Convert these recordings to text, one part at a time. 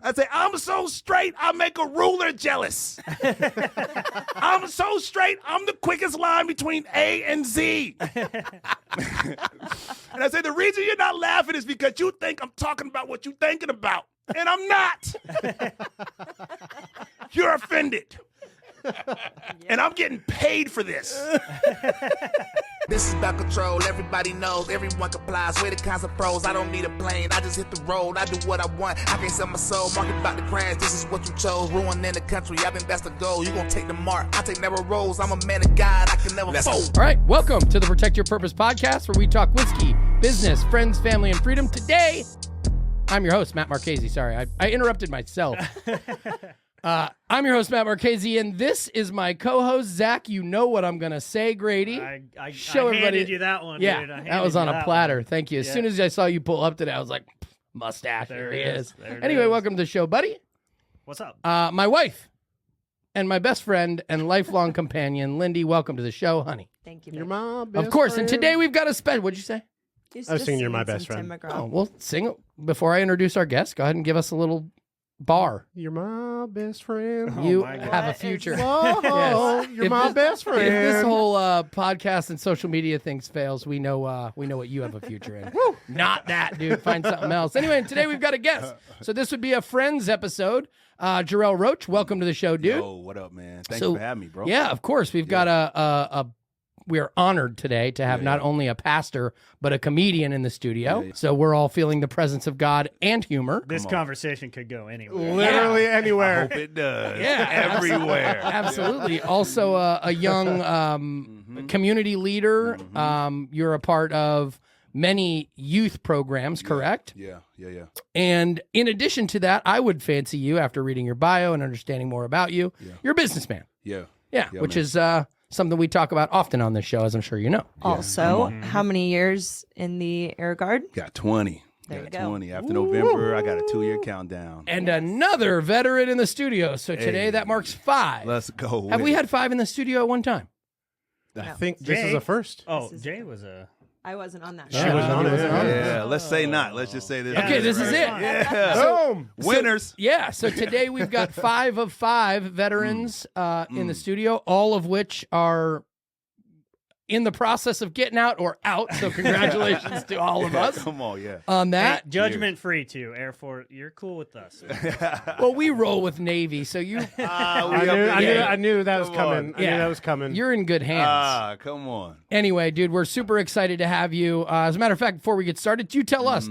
I say, I'm so straight, I make a ruler jealous. I'm so straight, I'm the quickest line between A and Z. And I say, the reason you're not laughing is because you think I'm talking about what you're thinking about. And I'm not. You're offended. And I'm getting paid for this. This is about control. Everybody knows. Everyone complies. We're the kinds of pros. I don't need a plane. I just hit the road. I do what I want. I can't sell my soul. Market about to crash. This is what you chose. Ruining the country. I think that's the goal. You gonna take the mark. I take narrow roads. I'm a man of God. I can never fold. All right, welcome to the Protect Your Purpose podcast, where we talk whiskey, business, friends, family, and freedom. Today, I'm your host, Matt Marchese. Sorry, I interrupted myself. I'm your host, Matt Marchese, and this is my co-host, Zach. You know what I'm going to say, Grady. I handed you that one, yeah, dude. that was on a platter. One. Thank you. As Yeah. soon as I saw you pull up today, I was like, mustache, There he it is. There Anyway, it is. welcome to the show, buddy. What's up? My wife and my best friend and lifelong companion, Lindy, welcome to the show, honey. Thank you. You're babe. my best Of course, friend. and today we've got a special. What'd you say? Just- I was just singing You're My singing Best some Tim Friend. McGraw. Oh, well, sing before I introduce our guest. Go ahead and give us a little bar. You're my best friend. Oh You my God. have a What is future. Whoa, Yes. you're If my this- best friend. If this whole podcast and social media things fails, we know what you have a future in. Not that, dude. Find something else. Anyway, today we've got a guest. So this would be a Friends episode. Jarell Roach, welcome to the show, dude. Yo, what up, man? Thanks So, for having me, bro. Yeah, of course. We've got we are honored today to have not only a pastor, but a comedian in the studio. Yeah. So we're all feeling the presence of God and humor. This on. conversation could go anywhere. Literally I anywhere. hope it does. Yeah, Everywhere. Absolutely. Also, a young community leader. You're a part of many youth programs, correct? Yeah. And in addition to that, I would fancy you, after reading your bio and understanding more about you, you're a businessman. Yeah. Yeah, Yeah, which man. is something we talk about often on this show, as I'm sure you know. Also, how many years in the Air Guard? Got 20. There got you go. 20. After November, I got a 2-year countdown. And another veteran in the studio. So today Hey. that marks 5. Let's go. Have with we it. had 5 in the studio at one time? I think this Jay. is a first. Oh, This is- Jay was a... I wasn't on that She show. wasn't on it. wasn't on it. Yeah, let's say not. Let's just say this. Yeah, Okay, this is it. Yeah. Boom. Winners. Yeah, so today we've got 5 of 5 veterans in the studio, all of which are in the process of getting out or out. So congratulations to all of us Come on, yeah. on that. Judgment free, too. Air Force, you're cool with us. Well, we roll with Navy, so you I knew that was Come coming. on. I knew that was coming. you're in good hands. Come on. Anyway, dude, we're super excited to have you. As a matter of fact, before we get started, you tell us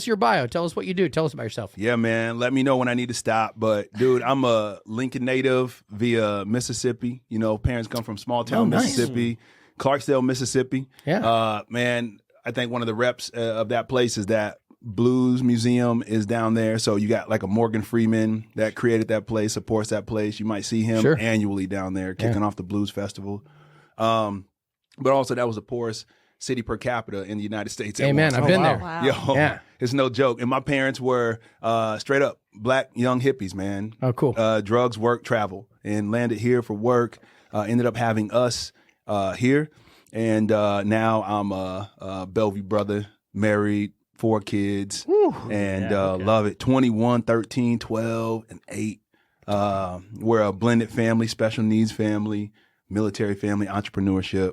your bio, tell us what you do, tell us about yourself. Yeah, man. Let me know when I need to stop. But, dude, I'm a Lincoln native via Mississippi. You know, parents come from small town Oh, nice. Mississippi, Clarksdale, Mississippi. Yeah. Man, I think one of the reps of that place is that Blues Museum is down there. So you got like a Morgan Freeman that created that place, supports that place. You might see him Sure. annually down there kicking off the Blues Festival. But also that was the poorest city per capita in the United States. at Amen. once. I've been wow. there. Wow. Yo, Yeah. it's no joke. And my parents were straight up black young hippies, man. Oh, cool. Drugs, work, travel, and landed here for work. Ended up having us here. And now I'm a Bellevue brother, married, 4 kids, and Yeah, okay. love it. 21, 13, 12, and 8. We're a blended family, special needs family, military family, entrepreneurship,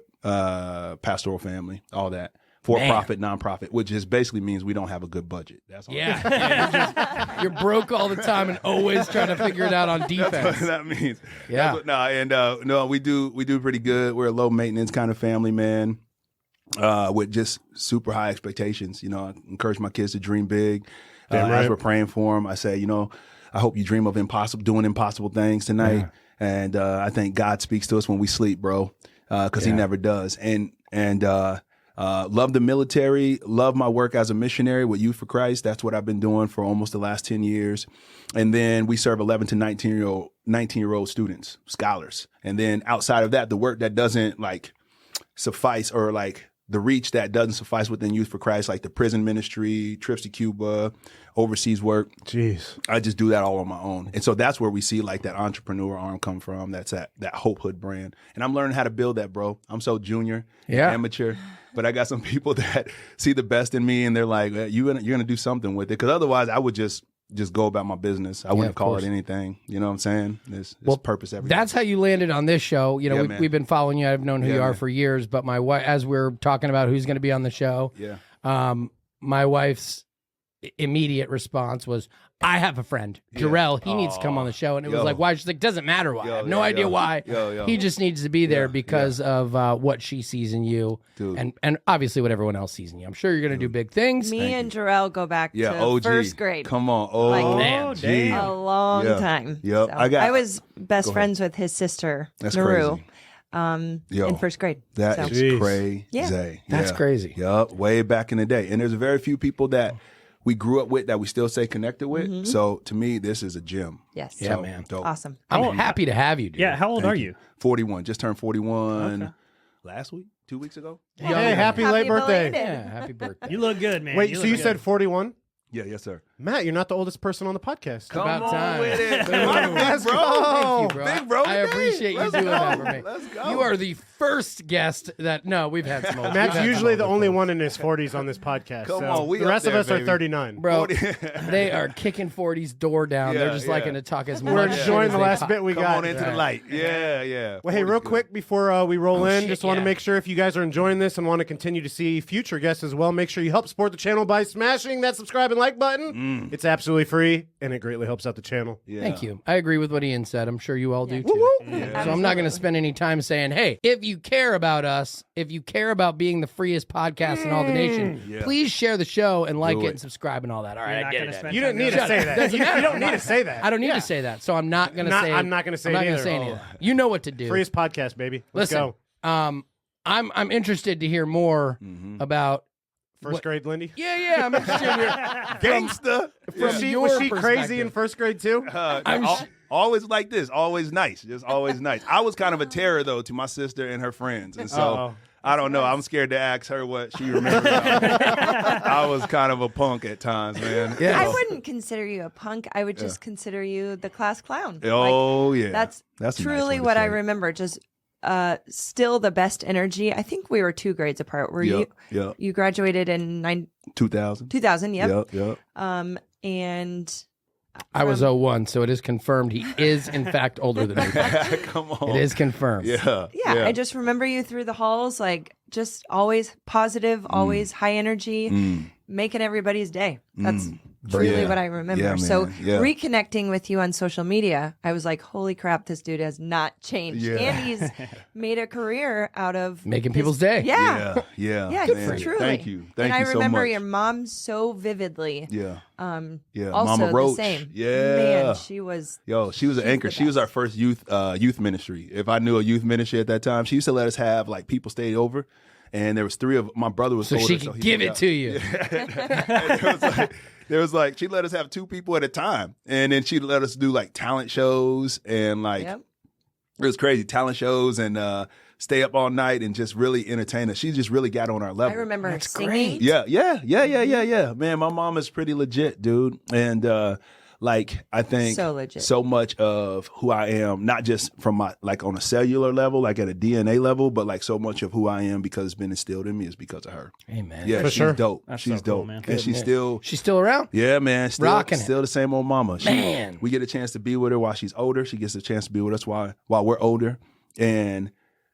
pastoral family, all that. For-profit, nonprofit, which just basically means we don't have a good budget. That's all. Yeah. You're broke all the time and always trying to figure it out on That's defense. what that means. Yeah. No, we do pretty good. We're a low maintenance kind of family, man. With just super high expectations. You know, I encourage my kids to dream big. Damn As right. we're praying for them, I say, you know, I hope you dream of doing impossible things tonight. Yeah. And I think God speaks to us when we sleep, bro, because He never does. And love the military, love my work as a missionary with Youth for Christ. That's what I've been doing for almost the last 10 years. And then we serve 11 to 19-year-old students, scholars. And then outside of that, the work that doesn't like suffice, or like the reach that doesn't suffice within Youth for Christ, like the prison ministry, trips to Cuba, overseas work. Jeez. I just do that all on my own. And so that's where we see like that entrepreneur arm come from. That's that Hope Hood brand. And I'm learning how to build that, bro. I'm so junior, amateur, but I got some people that see the best in me and they're like, you're gonna do something with it. Because otherwise I would just just go about my business. I wouldn't call it anything. You know what I'm saying? It's purpose everything. That's how you landed on this show. You know, we've been following you. I've known who you are for years. But my wife, as we're talking about who's going to be on the show, my wife's immediate response was, I have a friend, Jarell. He needs to come on the show. And it was like, why? She's like, doesn't matter why. I have no idea why. He just needs to be there because of what she sees in you. Dude. And obviously what everyone else sees in you. I'm sure you're going to do big things. Me and Jarell go back to OG. first grade. Come on. Like, Damn. a long time. Yep. So I was best friends with his sister, Naru, in first grade. That is crazy. That's crazy. Yep. Way back in the day. And there's very few people that we grew up with that we still stay connected with. So to me, this is a gem. Yes. Yeah, man. Dope. Awesome. I'm happy to have you, dude. Yeah, how old are you? 41. Just turned 41 last week, 2 weeks ago. Hey, happy late birthday. Yeah, happy birthday. You look good, man. Wait, so you said 41? Yeah, yes, sir. Matt, you're not the oldest person on the podcast. Come About on time. with it. Boom. Let's go. Thank you, bro. Big bro I appreciate you doing that for me. Let's go. You are the first guest that, no, we've had some old. Matt's usually the only one in his 40s on this podcast. Come so on, we the up rest of there, us are baby. 39. Bro, they are kicking 40's door down. They're just like going to talk as much. We're shit enjoying as the they last pop. bit we Come got. on into the light. Yeah. Well, hey, real quick before we roll in, shit, just want to make sure if you guys are enjoying this and want to continue to see future guests as well, make sure you help support the channel by smashing that subscribe and like button. It's absolutely free, and it greatly helps out the channel. Yeah. Thank you. I agree with what Ian said. I'm sure you all do too. So I'm not going to spend any time saying, hey, if you care about us, if you care about being the freest podcast in all the nation, please share the show and like it and subscribe and all that. All right, I get it. You didn't need to say that. You don't need to say that. I don't need to say that. So I'm not going to say I'm not going to say I'm not it gonna either. say any of that. You know what to do. Freest podcast, baby. Let's Listen, go. I'm interested to hear more about First grade, Lindy. Yeah, I'm interested to hear Gangsta. from your Was she crazy perspective. in first grade too? Always like this. Always nice. Just always nice. I was kind of a terror, though, to my sister and her friends. And so I don't know. I'm scared to ask her what she remembers. I was kind of a punk at times, man. Yeah. I wouldn't consider you a punk. I would just consider you the class clown. Oh, yeah. That's a nice truly way to what I say it. remember. Just still the best energy. I think we were 2 grades apart. Were Yep. you graduated in 2000. 2000, yep. Yep. And I was 01, so it is confirmed he is in fact older than me. Come on. It is confirmed. Yeah. I just remember you through the halls, like just always positive, always high energy, making everybody's day. That's truly what I remember. Yeah, So man. Yeah. reconnecting with you on social media, I was like, holy crap, this dude has not changed. Yeah. And he's made a career out of Making people's day. Yeah. Yeah. Yeah, man. truly. Thank you. And I you so remember much. your mom so vividly. Yeah. Yeah. Also Mama Roach. the same. Yeah. Man, she was. Yo, she was an she's anchor. the She was our best. first youth ministry. If I knew a youth ministry at that time, she used to let us have like people stayed over, and there was 3 of my brother was So older, she could he give was it out. to you. And there was like she let us have 2 people at a time, and then she let us do like talent shows and like Yep. it was crazy talent shows and stay up all night and just really entertain us. She just really got on our level. I remember her singing. Yeah. Man, my mom is pretty legit, dude. And like I think So legit. so much of who I am, not just from my like on a cellular level, like at a DNA level, but like so much of who I am because it's been instilled in me is because of her. Amen. Yeah, For she's sure. dope. That's She's so cool, dope. man. And she's still She's still around? yeah, man. Still, Rocking it. still the same old mama. Man. We get a chance to be with her while she's older. She gets a chance to be with us while we're older. And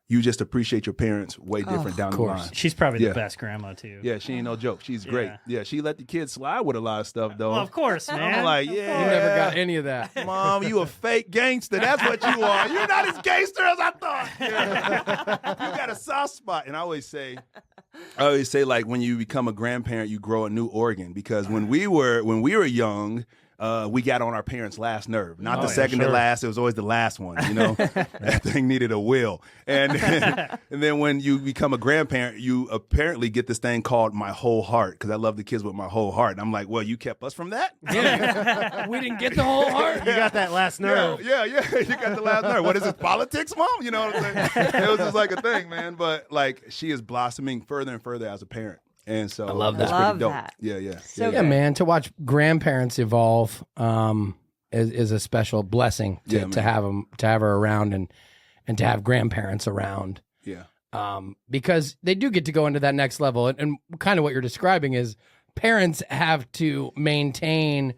you just appreciate your parents way different down the course. line. She's probably Yeah. the best grandma too. Yeah, she ain't no joke. She's great. Yeah. Yeah, she let the kids slide with a lot of stuff, though. Well, of course, man. I'm like, You yeah. never got any of that. Mom, you a fake gangster. That's what you are. You're not as gangster as I thought. Yeah. You got a soft spot. And I always say, like, when you become a grandparent, you grow a new organ. Because when we were young, we got on our parents' last nerve. Not the second to last. It was always the last one. You know, that thing needed a will. And then when you become a grandparent, you apparently get this thing called my whole heart because I love the kids with my whole heart. And I'm like, well, you kept us from that. Yeah. We didn't get the whole heart. You got that last nerve. Yeah. You got the last nerve. What is it? Politics, mom? You know what I'm saying? It was just like a thing, man. But like, she is blossoming further and further as a parent. And so I love that's that. pretty Love dope. that. Yeah. So Yeah, man. To watch grandparents evolve is a special blessing to have them, to have her around and to have grandparents around. Yeah. Because they do get to go into that next level. And kind of what you're describing is parents have to maintain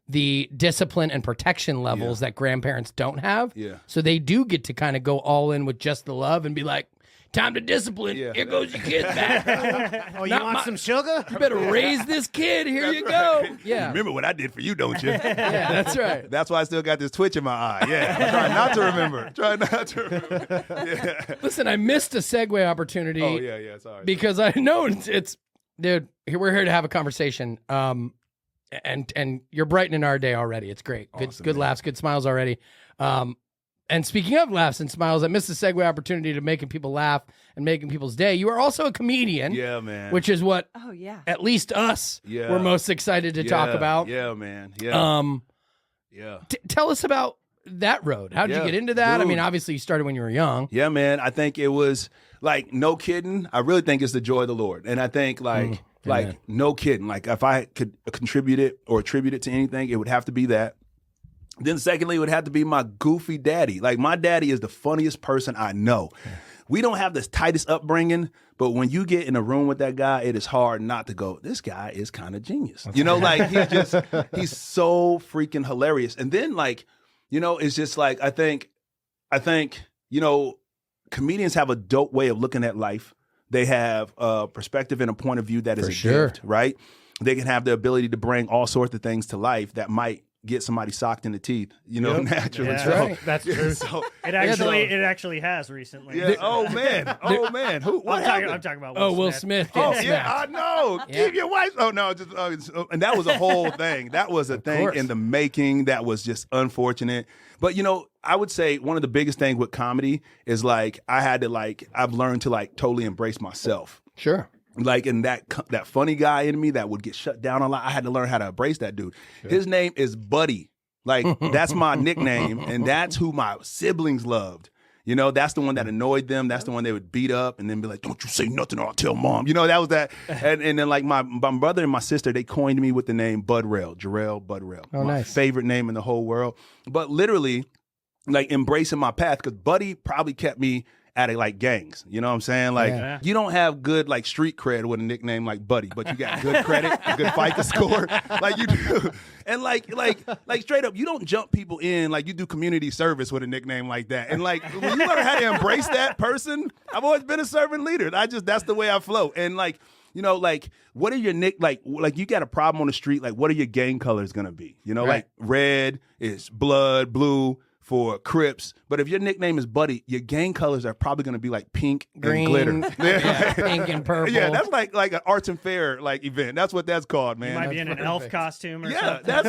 the discipline and protection levels that grandparents don't have. Yeah. So they do get to kind of go all in with just the love and be like, time to discipline. Yeah. Here goes your kid back. Oh, you Not want my- some sugar? You better raise this kid. Here you go. Yeah. Remember what I did for you, don't you? Yeah, that's right. That's why I still got this twitch in my eye. Yeah, I'm trying not to remember. Try not to remember. Yeah. Listen, I missed a segue opportunity. Oh yeah, sorry. Because I know it's dude, we're here to have a conversation. And you're brightening our day already. It's great. Good Awesome, good man. laughs, good smiles already. And speaking of laughs and smiles, I missed the segue opportunity to making people laugh and making people's day. You are also a comedian, Yeah, man. which is what Oh yeah. at least us Yeah. were most excited to talk Yeah, about. Yeah, man. Yeah. Yeah. Tell us about that road. How did Yeah, you get into that? I dude. mean, obviously you started when you were young. Yeah, man. I think it was like, no kidding. I really think it's the joy of the Lord. And I think amen. no kidding. Like if I could contribute it or attribute it to anything, it would have to be that. Then secondly, it would have to be my goofy daddy. Like my daddy is the funniest person I know. We don't have the tightest upbringing, but when you get in a room with that guy, it is hard not to go, this guy is kind of genius. You know, like he's so freaking hilarious. And then like, you know, it's just like, I think, you know, comedians have a dope way of looking at life. They have a perspective and a point of view that is For a sure. gift, right? They can have the ability to bring all sorts of things to life that might get somebody socked in the teeth, you know, naturally. Yeah. So, Right. That's true. so- It actually has recently. yeah. Oh man. Who? What happened? I'm talking about Oh, Will Smith. Oh getting yeah, smacked. I know. Yeah. Keep your wife. Oh no, and that was a whole thing. That was a thing course. in the making. That was just unfortunate. But you know, I would say one of the biggest things with comedy is like I've learned to like totally embrace myself. Sure. Like in that funny guy in me that would get shut down a lot. I had to learn how to embrace that dude. His name is Buddy. Like that's my nickname, and that's who my siblings loved. You know, that's the one that annoyed them. That's the one they would beat up and then be like, "Don't you say nothing or I'll tell mom." You know, that was that. And then like my brother and my sister, they coined me with the name Budrail, Jarell Budrail. Oh, my nice. favorite name in the whole world. But literally, like embracing my path, because Buddy probably kept me out of like gangs. You know what I'm saying? Like Yeah. you don't have good like street cred with a nickname like Buddy, but you got good credit, a good FICO score, like you do. And like straight up, you don't jump people in like you do community service with a nickname like that. And like when you learn how to embrace that person, I've always been a servant leader. That's the way I flow. And like, you know, like what are your like you got a problem on the street, like what are your gang colors gonna be? You know, Right. like red is blood, blue for Crips, but if your nickname is Buddy, your gang colors are probably going to be like pink Green, and glitter. yeah, pink and purple. Yeah, that's like an arts and fair like event. That's what that's called, man. You might be in an elf perfect. costume or Yeah, something. that's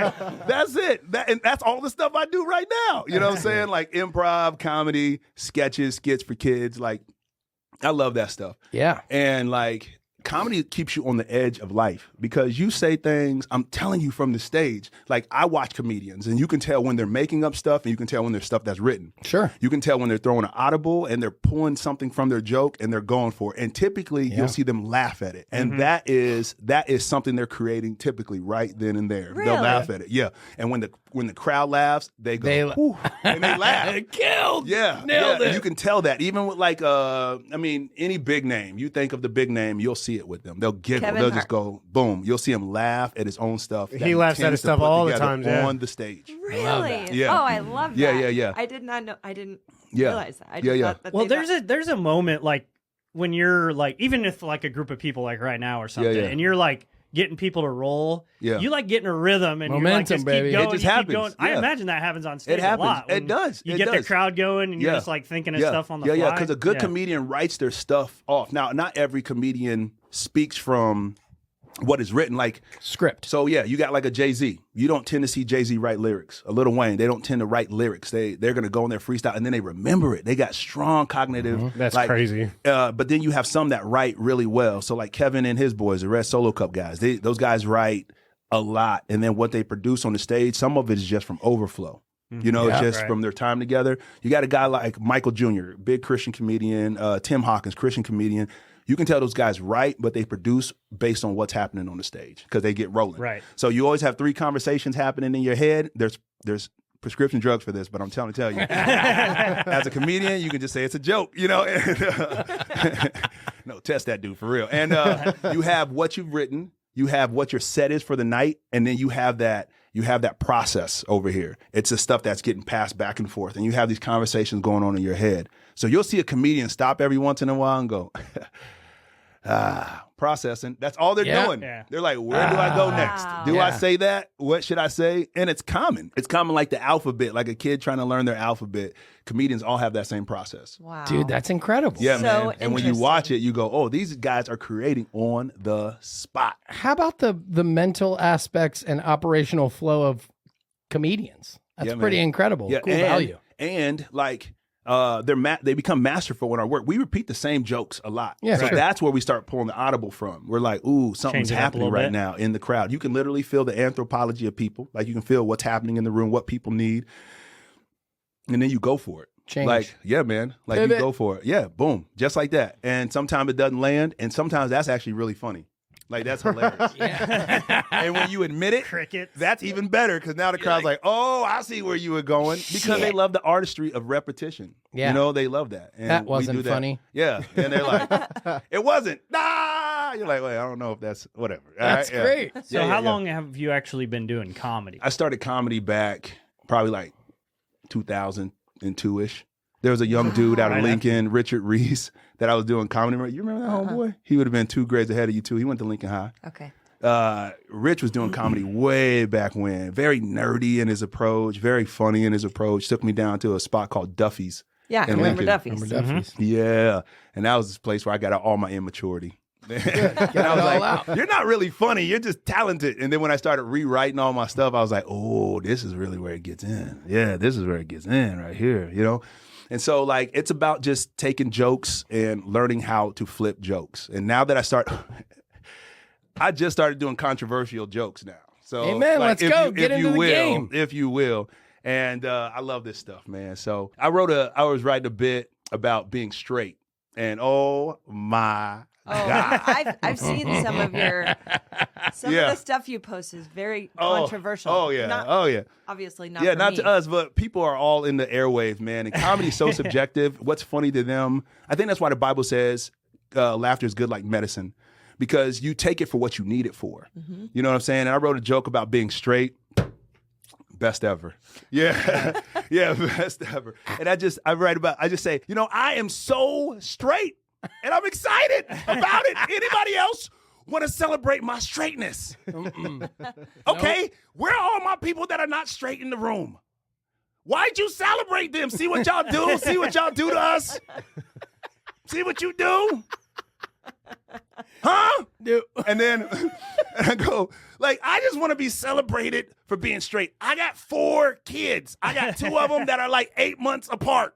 it. That's it. And that's all the stuff I do right now. You know what I'm saying? Like improv, comedy, sketches, skits for kids. Like I love that stuff. Yeah. And like comedy keeps you on the edge of life because you say things, I'm telling you from the stage. Like I watch comedians and you can tell when they're making up stuff and you can tell when there's stuff that's written. Sure. You can tell when they're throwing an audible and they're pulling something from their joke and they're going for it. And typically you'll see them laugh at it. And that is something they're creating typically right then and there. Really? They'll laugh at it. Yeah. And when the crowd laughs, they go, They- "Whew," and they laugh. Killed. Yeah, Nailed yeah. it. You can tell that even with like any big name. You think of the big name, you'll see it with them. They'll giggle. Kevin They'll Hart. just go boom. You'll see him laugh at his own stuff. that He laughs at tends his to stuff put all the together time, yeah. on the stage. Really? Yeah. Oh, I love that. Yeah, yeah, yeah. I did not know. I didn't Yeah. realize that. I Yeah, just yeah. thought that Well, they there's a moment like when you're like, even if like a group of people like right now or something, yeah. and you're like getting people to roll, Yeah. you like getting a rhythm and you're like Momentum, just baby. keep going, It just you keep happens. going. I Yeah. imagine that happens on stage It happens. a lot. It when does. You It get the does. crowd going and you're Yeah. just like thinking of stuff on the fly. Yeah, because a good Yeah. comedian writes their stuff off. Now, not every comedian speaks from what is written. Like, Script. so yeah, you got like a Jay-Z. You don't tend to see Jay-Z write lyrics. A Lil Wayne, they don't tend to write lyrics. They're gonna go in their freestyle and then they remember it. They got strong cognitive. That's like, crazy. But then you have some that write really well. So like Kevin and his boys, the Red Solo Cup guys, those guys write a lot. And then what they produce on the stage, some of it is just from overflow. You know, Yeah. just Right. from their time together. You got a guy like Michael Jr., big Christian comedian, Tim Hawkins, Christian comedian. You can tell those guys write, but they produce based on what's happening on the stage because they get rolling. Right. So you always have 3 conversations happening in your head. There's prescription drugs for this, but I'm trying to tell you, as a comedian, you can just say it's a joke, you know. No, test that dude for real. And you have what you've written, you have what your set is for the night, and then you have You have that process over here. It's the stuff that's getting passed back and forth, and you have these conversations going on in your head. So you'll see a comedian stop every once in a while and go, processing. That's all they're doing. Yeah. They're like, where do I go next? Do I say that? What should I say? And it's common. It's common like the alphabet, like a kid trying to learn their alphabet. Comedians all have that same process. Wow. Dude, that's incredible. Yeah, So man. And when you interesting. watch it, you go, oh, these guys are creating on the spot. How about the mental aspects and operational flow of comedians? That's Yeah, pretty man. incredible. Yeah, Cool and, value. And like they become masterful in our work. We repeat the same jokes a lot. Yeah, so sure. that's where we start pulling the audible from. We're like, ooh, something's Change it up a happening little right bit. now in the crowd. You can literally feel the anthropology of people. Like you can feel what's happening in the room, what people need. And then you go for it. Change. Like, yeah, man. Like Pivot. you go for it. Yeah, boom. Just like that. And sometimes it doesn't land. And sometimes that's actually really funny. Like that's hilarious. And when you admit it, Crickets. that's even better because now the crowd's like, oh, I see where you were going. Because they love the artistry of repetition. Yeah. You know, they love that. And That we wasn't do that. funny. Yeah. And they're like, it wasn't. Nah. You're like, wait, I don't know if that's whatever. All That's right? Yeah. great. So Yeah, how yeah. long have you actually been doing comedy? I started comedy back probably like 2002-ish. There was a young dude out of Right Lincoln, Richard Reese, that I was doing comedy. You remember that homeboy? He would have been 2 grades ahead of you too. He went to Lincoln High. Okay. Rich was doing comedy way back when. Very nerdy in his approach, very funny in his approach. Took me down to a spot called Duffy's. Yeah, I in remember Lincoln. Duffy's. Remember Duffy's. Yeah. And that was this place where I got out all my immaturity. And I was all like, out. you're not really funny. You're just talented. And then when I started rewriting all my stuff, I was like, oh, this is really where it gets in. Yeah, this is where it gets in right here, you know? And so, like, it's about just taking jokes and learning how to flip jokes. And now that I just started doing controversial jokes now. So, Amen. like, Let's go. Get into the game. If you will. And I love this stuff, man. So I was writing a bit about being straight. And oh my Oh, God. I've seen some of Yeah. the stuff you post is very controversial. Oh, yeah. Not, obviously not. Yeah, for not me. to us, but people are all in the airwaves, man. And comedy's so subjective. What's funny to them? I think that's why the Bible says laughter is good like medicine, because you take it for what you need it for. Mm-hmm. You know what I'm saying? And I wrote a joke about being straight. Best ever. Yeah. Yeah, best ever. And I just say, you know, I am so straight and I'm excited about it. Anybody else want to celebrate my straightness? Okay, where are all my people that are not straight in the room? Why'd you celebrate them? See what y'all do? See what y'all do to us? See what you do? Huh? Dude. And then I go, like, I just want to be celebrated for being straight. I got 4 kids. I got 2 of them that are like 8 months apart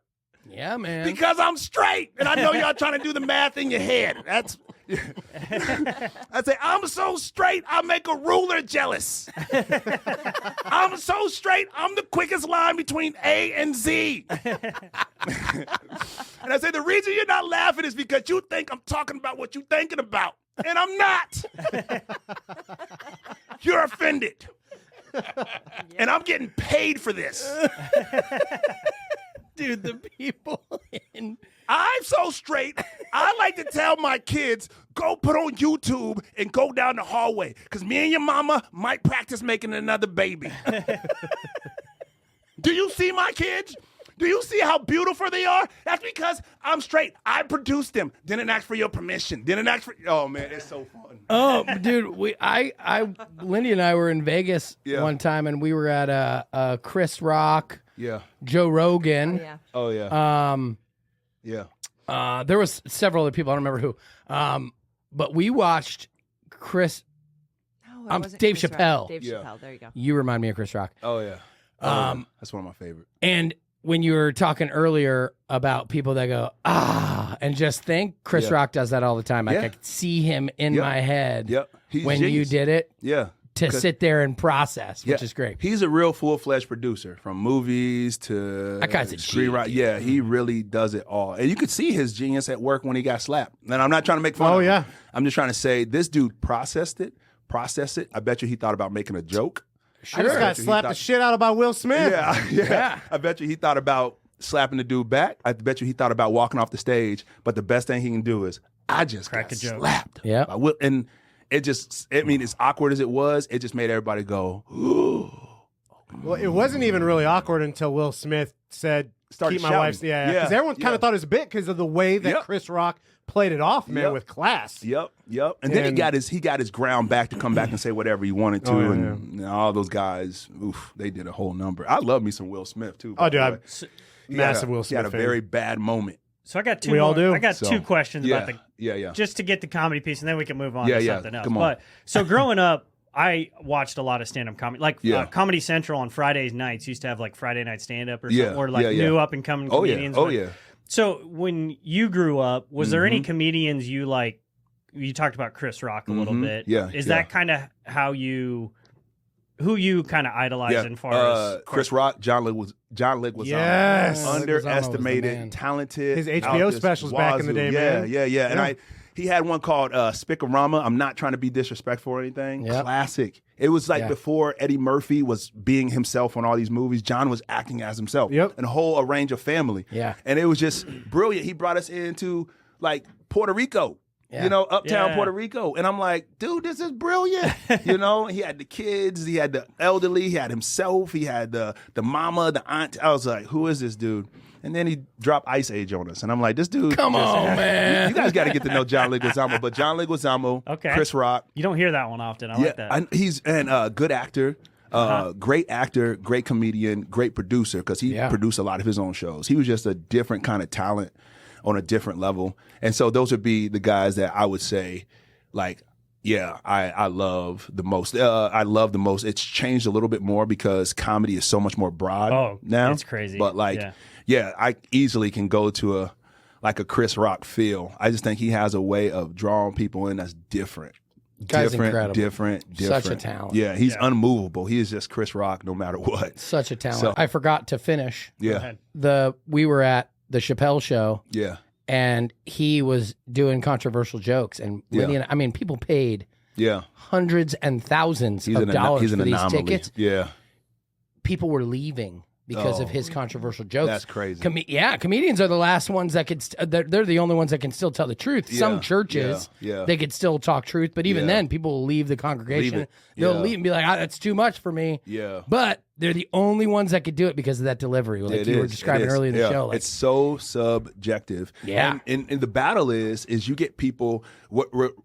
Yeah, man. because I'm straight. And I know y'all trying to do the math in your head. That's I say, I'm so straight, I make a ruler jealous. I'm so straight, I'm the quickest line between A and Z. And I say, the reason you're not laughing is because you think I'm talking about what you're thinking about. And I'm not. You're offended. And I'm getting paid for this. Dude, the people in I'm so straight, I like to tell my kids, go put on YouTube and go down the hallway, because me and your mama might practice making another baby. Do you see my kids? Do you see how beautiful they are? That's because I'm straight. I produced them. Didn't ask for your permission. Didn't ask for... Oh, man, it's so fun. Oh, dude, Lindy and I were in Vegas Yeah. one time, and we were at a Chris Rock, Yeah. Joe Rogan. Yeah. Oh, yeah. Yeah. There was several other people. I don't remember who. But we watched Chris. No, it wasn't Dave Chris Rock. Chappelle. Dave Yeah. Chappelle. There you go. You remind me of Chris Rock. Oh, yeah. That's one of my favorite. And when you were talking earlier about people that go, and just think, Chris Yeah. Rock does that all the time. Like, Yeah. I could see him in Yep. my head Yep. He's when you genius. did it Yeah. to 'Cause- sit there and process, which is great. He's a real full-fledged producer, from movies to That guy's a G, screenwriting. dude. Yeah, he really does it all. And you could see his genius at work when he got slapped. And I'm not trying to make fun Oh, of him. yeah. I'm just trying to say this dude processed it. I bet you he thought about making a joke. I just got slapped the shit out of by Will Smith. Yeah. I bet you he thought about slapping the dude back. I bet you he thought about walking off the stage. But the best thing he can do is, I just Crack got a joke. slapped. Yeah. And it just, as awkward as it was, it just made everybody go, ooh. Well, it wasn't even really awkward until Will Smith said, Started keep my shouting. wife's... Yeah, because everyone kind of thought it was a bit because of the way that Yep. Chris Rock played it off, man, Yep. with class. Yep. And then he got his ground back to come back and say whatever he wanted to, and all those guys, they did a whole number. I love me some Will Smith too. Oh, dude, I'm He massive had a- Will He had Smith a fan. very bad moment. So I got two. We all more- do. I got So, two questions about the Yeah. just to get the comedy piece, and then we can move on Yeah, to yeah. something else. Come on. But so growing up, I watched a lot of stand-up comedy. Like Yeah. Comedy Central on Fridays nights used to have like Friday night stand-up or Yeah, something, or like yeah, yeah. new up-and-coming Oh yeah. comedians. Oh But- yeah. So when you grew up, was there Mm-hmm. any comedians you like? You talked about Chris Rock a little bit. Yeah, Is yeah. that kind of who you kind of idolize Yeah. in far as Chris Rock, John Leguizamo. Yes. Underestimated, talented. His HBO out this specials back in the day, yeah, man. Yeah. And he had one called Spick-a-Rama. I'm not trying to be disrespectful or anything. Yep. Classic. It was like Yeah. before Eddie Murphy was being himself on all these movies. John was acting as himself. Yep. And a whole range of family. Yeah. And it was just brilliant. He brought us into like Puerto Rico. Yeah. You know, uptown Yeah. Puerto Rico. And I'm like, dude, this is brilliant. You know, he had the kids, he had the elderly, he had himself, he had the mama, the aunt. I was like, who is this dude? And then he dropped Ice Age on us. And I'm like, this dude. Come on, man. You guys got to get to know John Leguizamo. But John Leguizamo, Okay. Chris Rock. You don't hear that one often. I like that. He's good actor. Great actor, great comedian, great producer because he produced a lot of his own shows. He was just a different kind of talent on a different level. And so those would be the guys that I would say, like, yeah, I love the most. I love the most. It's changed a little bit more because comedy is so much more broad now. it's crazy. But like, I easily can go to a Chris Rock feel. I just think he has a way of drawing people in that's different. Guy's incredible. Different. Such a talent. Yeah, he's unmovable. He is just Chris Rock no matter what. Such a talent. So- I forgot to finish. Yeah. We were at the Chappelle show, Yeah. and he was doing controversial jokes, and people paid Yeah. hundreds and thousands of dollars he's an for these anomaly. tickets. Yeah. People were leaving because of his controversial jokes. That's crazy. Comedians are the last ones that could. They're the only ones that can still tell the truth. Some churches, yeah. they could still talk truth, but even then, people will leave the congregation. Leave it. They'll Yeah. leave and be like, "That's too much for me." Yeah. But they're the only ones that could do it because of that delivery, like It you were is. describing It is. earlier in the Yeah. show. Like, It's so subjective. Yeah. And the battle is you get people,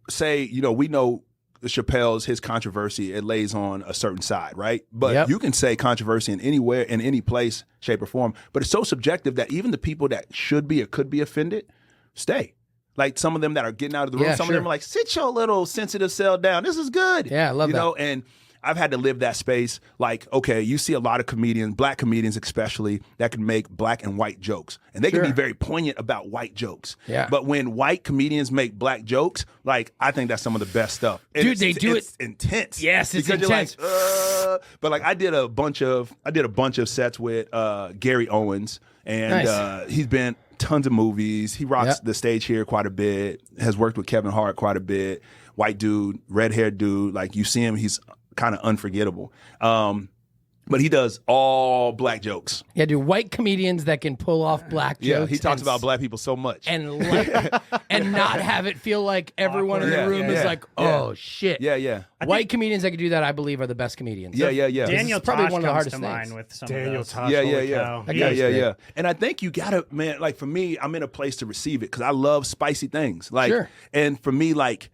say, we know Chappelle's, his controversy, it lays on a certain side, right? But you can say controversy in anywhere, in any place, shape, or form. But it's so subjective that even the people that should be or could be offended stay. Like some of them that are getting out of the room, Yeah, some sure. of them are like, sit your little sensitive self down. This is good. Yeah, I love that. And I've had to live that space. Like, okay, you see a lot of comedians, black comedians especially, that can make black and white jokes. And they can be very poignant about white jokes. Yeah. But when white comedians make black jokes, like, I think that's some of the best stuff. And Dude, they do it's intense. Yes, it's because intense. You're like, but like I did a bunch of sets with Gary Owens, and Nice. he's been tons of movies. He rocks the stage here quite a bit. Has worked with Kevin Hart quite a bit. White dude, red haired dude. Like you see him, he's kind of unforgettable. But he does all black jokes. yeah, dude, white comedians that can pull off black jokes. Yeah, he talks and about black people so much. and and not have it feel like everyone in the Yeah, room yeah, is yeah. like, oh shit. Yeah. White comedians that can do that, I believe, are the best comedians. Yeah. Daniel It's probably Tosh one of the comes hardest to things. mind with some Daniel of those. Tosh. Yeah. Holy cow. That guy's great. Yeah. And I think you gotta, man, like for me, I'm in a place to receive it because I love spicy things. Like, Sure. and for me, like,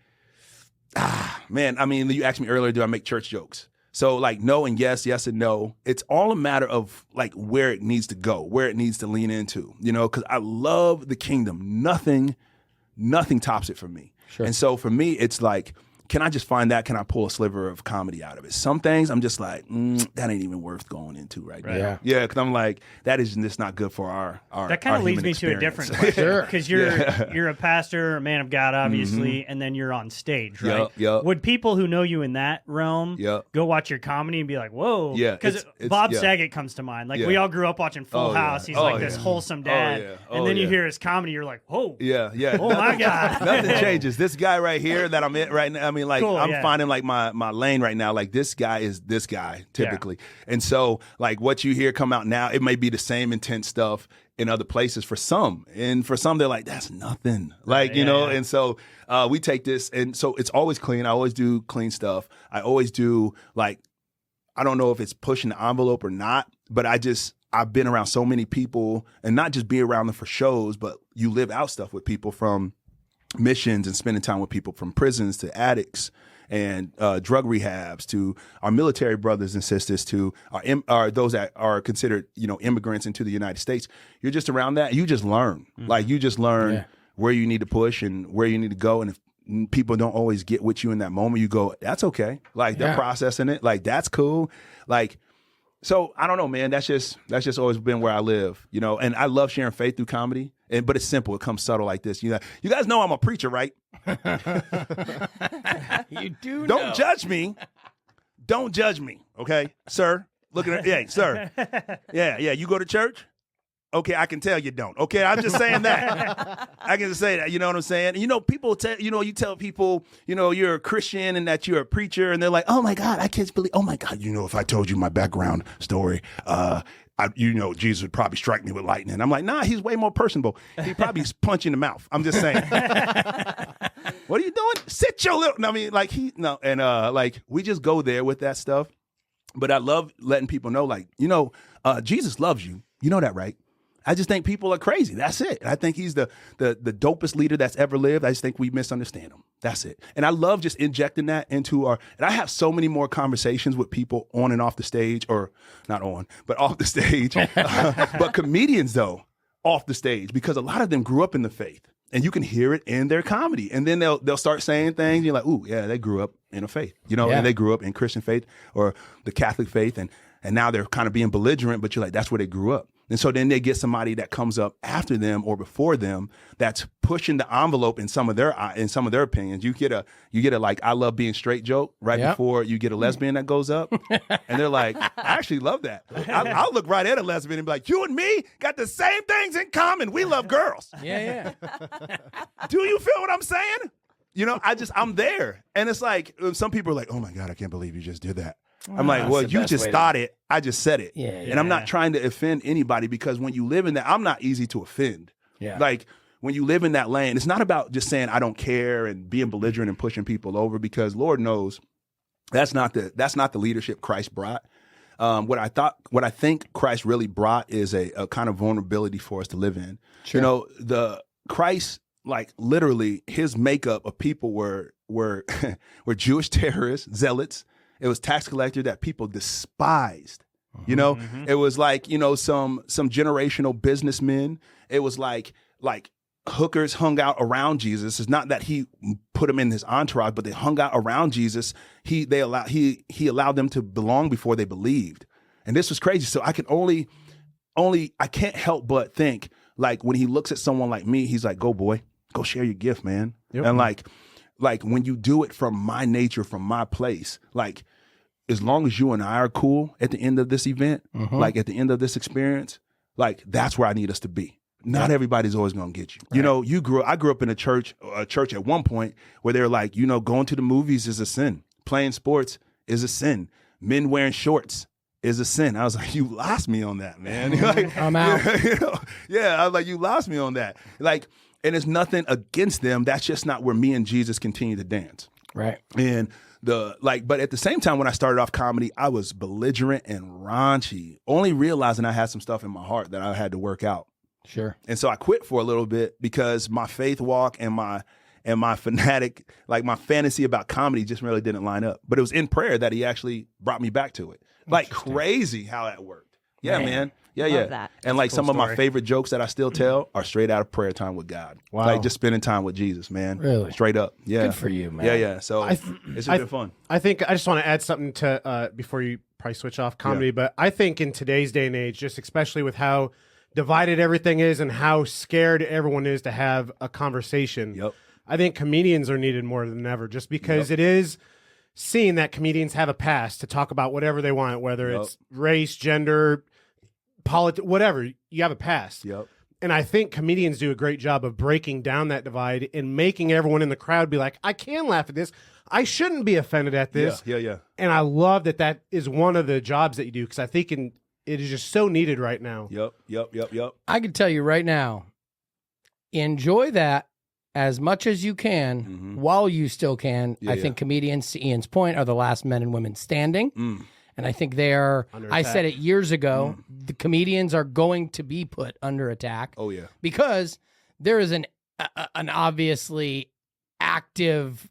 man, I mean, you asked me earlier, do I make church jokes? So like no and yes, yes and no. It's all a matter of like where it needs to go, where it needs to lean into, because I love the kingdom. Nothing tops it for me. Sure. And so for me, it's like, can I just find that? Can I pull a sliver of comedy out of it? Some things I'm just like, that ain't even worth going into right now. Yeah. Yeah, because I'm like, that is just not good for our That kind our of leads human me to a experience. different question. Sure. Because you're a pastor, a man of God, obviously, and then you're on stage, right? Yup, yup. Would people who know you in that realm Yup. go watch your comedy and be like, whoa? Yeah, Because it's- Bob yeah. Saget comes to mind. Like, Yeah. we all grew up watching Full Oh, yeah. House. He's Oh, like this yeah. wholesome Oh, dad. yeah. And Oh, then you yeah. hear his comedy, you're like, whoa. Yeah. Oh, my God. Nothing changes. This guy right here that I'm in right now, I mean, like, Cool, I'm yeah. finding like my lane right now. Like, this guy is this guy typically. And so, like, what you hear come out now, it may be the same intense stuff in other places for some. And for some, they're like, that's nothing. Like, you know, and so we take this. And so it's always clean. I always do clean stuff. I always do, like, I don't know if it's pushing the envelope or not, but I've been around so many people, and not just be around them for shows, but you live out stuff with people from missions and spending time with people from prisons to addicts and drug rehabs to our military brothers and sisters to our those that are considered, immigrants into the United States. You're just around that. You just learn. Like you just learn where you need to push and where you need to go. And if people don't always get with you in that moment, you go, that's okay. Like they're processing it. Like that's cool. Like, so I don't know, man. That's just always been where I live, and I love sharing faith through comedy. But it's simple. It comes subtle like this. You guys know I'm a preacher, right? You do Don't judge me. Don't judge me. Okay, sir. Look at it. Yeah, sir. Yeah. You go to church? Okay, I can tell you don't. Okay, I'm just saying that. I can just say that. You know what I'm saying? People tell you tell people, you're a Christian and that you're a preacher, and they're like, oh my God, I can't believe. Oh my God, if I told you my background story, Jesus would probably strike me with lightning. I'm like, nah, he's way more personable. He'd probably punch you in the mouth. I'm just saying. What are you doing? Sit your little. No, I mean, like we just go there with that stuff. But I love letting people know, Jesus loves you. You know that, right? I just think people are crazy. That's it. I think he's the dopest leader that's ever lived. I just think we misunderstand him. That's it. And I love just injecting that into and I have so many more conversations with people on and off the stage, or not on, but off the stage. But comedians, though, off the stage, because a lot of them grew up in the faith. And you can hear it in their comedy. And then they'll start saying things. And you're like, ooh, yeah, they grew up in a faith, and they grew up in Christian faith or the Catholic faith. And now they're kind of being belligerent, but you're like, that's where they grew up. And so then they get somebody that comes up after them or before them that's pushing the envelope in some of their opinions. You get a like, I love being straight joke right before you get a lesbian that goes up. And they're like, I actually love that. I'll look right at a lesbian and be like, you and me got the same things in common. We love girls. Yeah. Do you feel what I'm saying? I'm there. And it's like, some people are like, oh my God, I can't believe you just did that. I'm like, well, you just thought it. I just said it. Yeah. And I'm not trying to offend anybody, because when you live in that, I'm not easy to offend. Yeah. Like when you live in that lane, it's not about just saying I don't care and being belligerent and pushing people over, because Lord knows that's not the leadership Christ brought. What I think Christ really brought is a kind of vulnerability for us to live in. Sure. The Christ, like literally his makeup of people were Jewish terrorists, zealots. It was tax collector that people despised. It was like, some generational businessmen. It was like hookers hung out around Jesus. It's not that he put them in his entourage, but they hung out around Jesus. He allowed them to belong before they believed. And this was crazy. So I can I can't help but think, like, when he looks at someone like me, he's like, go boy, go share your gift, man. Yep. And like when you do it from my nature, from my place, like as long as you and I are cool at the end of this event, like at the end of this experience, like that's where I need us to be. Not everybody's always going to get you. Right. I grew up in a church at one point where they're like, going to the movies is a sin. Playing sports is a sin. Men wearing shorts is a sin. I was like, you lost me on that, man. Like, I'm out. Yeah, I was like, you lost me on that. Like, and it's nothing against them. That's just not where me and Jesus continue to dance. Right. And but at the same time, when I started off comedy, I was belligerent and raunchy, only realizing I had some stuff in my heart that I had to work out. Sure. And so I quit for a little bit because my faith walk and my fanatic, like my fantasy about comedy just really didn't line up. But it was in prayer that he actually brought me back to it. Like crazy how that worked. Yeah, man. Yeah, Love that. And like Cool some of my story. favorite jokes that I still tell are straight out of prayer time with God. Wow. Like just spending time with Jesus, man. Really? Straight up. Yeah. Good for you, man. Yeah. So it's been fun. I think I just want to add something to before you probably switch off comedy, but I think in today's day and age, just especially with how divided everything is and how scared everyone is to have a conversation, Yep. I think comedians are needed more than ever, just because it is seen that comedians have a pass to talk about whatever they want, whether it's race, gender, politics, whatever. You have a pass. Yep. And I think comedians do a great job of breaking down that divide and making everyone in the crowd be like, I can laugh at this. I shouldn't be offended at this. Yeah. And I love that is one of the jobs that you do, because I think it is just so needed right now. Yep. I can tell you right now, enjoy that as much as you can while you still can. I think comedians, to Ian's point, are the last men and women standing. And I think they are, Under I attack. said it years ago, the comedians are going to be put under attack. Oh yeah. Because there is an obviously active,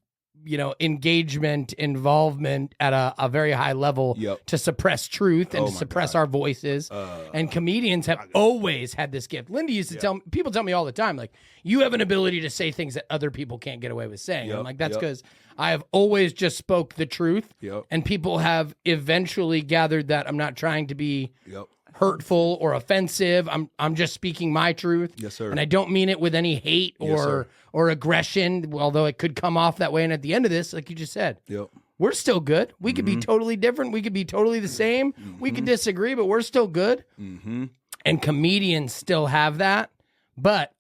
engagement, involvement at a very high level Yep. to suppress truth and Oh to my suppress God. our voices. And comedians have always had this gift. Lindy used to tell me all the time, like, you have an ability to say things that other people can't get away with saying. Yep, I'm like, that's yep. because I have always just spoke the truth. Yep. And people have eventually gathered that I'm not trying to be Yep. hurtful or offensive. I'm just speaking my truth. Yes, sir. And I don't mean it with any hate Yes, sir. or aggression, although it could come off that way. And at the end of this, like you just said, Yep. we're still good. We could be totally different. We could be totally the same. We could disagree, but we're still good. Mm-hmm. And comedians still have that. But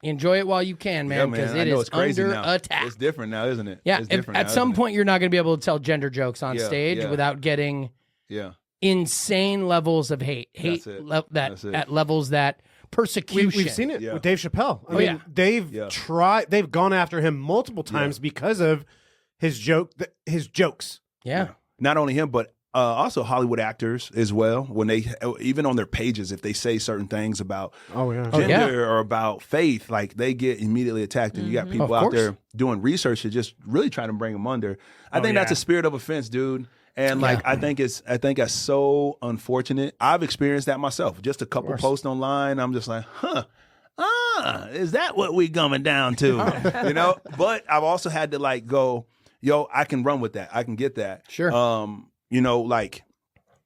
enjoy it while you can, man, because I it know is it's crazy under now. attack. It's different now, isn't it? Yeah, It's if, different at now, some isn't it? point, you're not going to be able to tell gender jokes on Yeah, stage yeah. without getting Yeah. insane levels of hate. That's it. That That's it. at levels that persecution. We've seen it Yeah. with Dave Chappelle. I Oh, mean, yeah. they've tried. They've gone after him multiple times because of his jokes. Yeah. Not only him, but also Hollywood actors as well. When they even on their pages, if they say certain things about Oh yeah. gender or about faith, like they get immediately attacked, and you got people Of out course. there doing research to just really try to bring them under. I think that's yeah. a spirit of offense, dude. And like I think that's so unfortunate. I've experienced that myself. Just a couple posts online, I'm just like, is that what we coming down to? But I've also had to like go, yo, I can run with that. I can get that. Sure.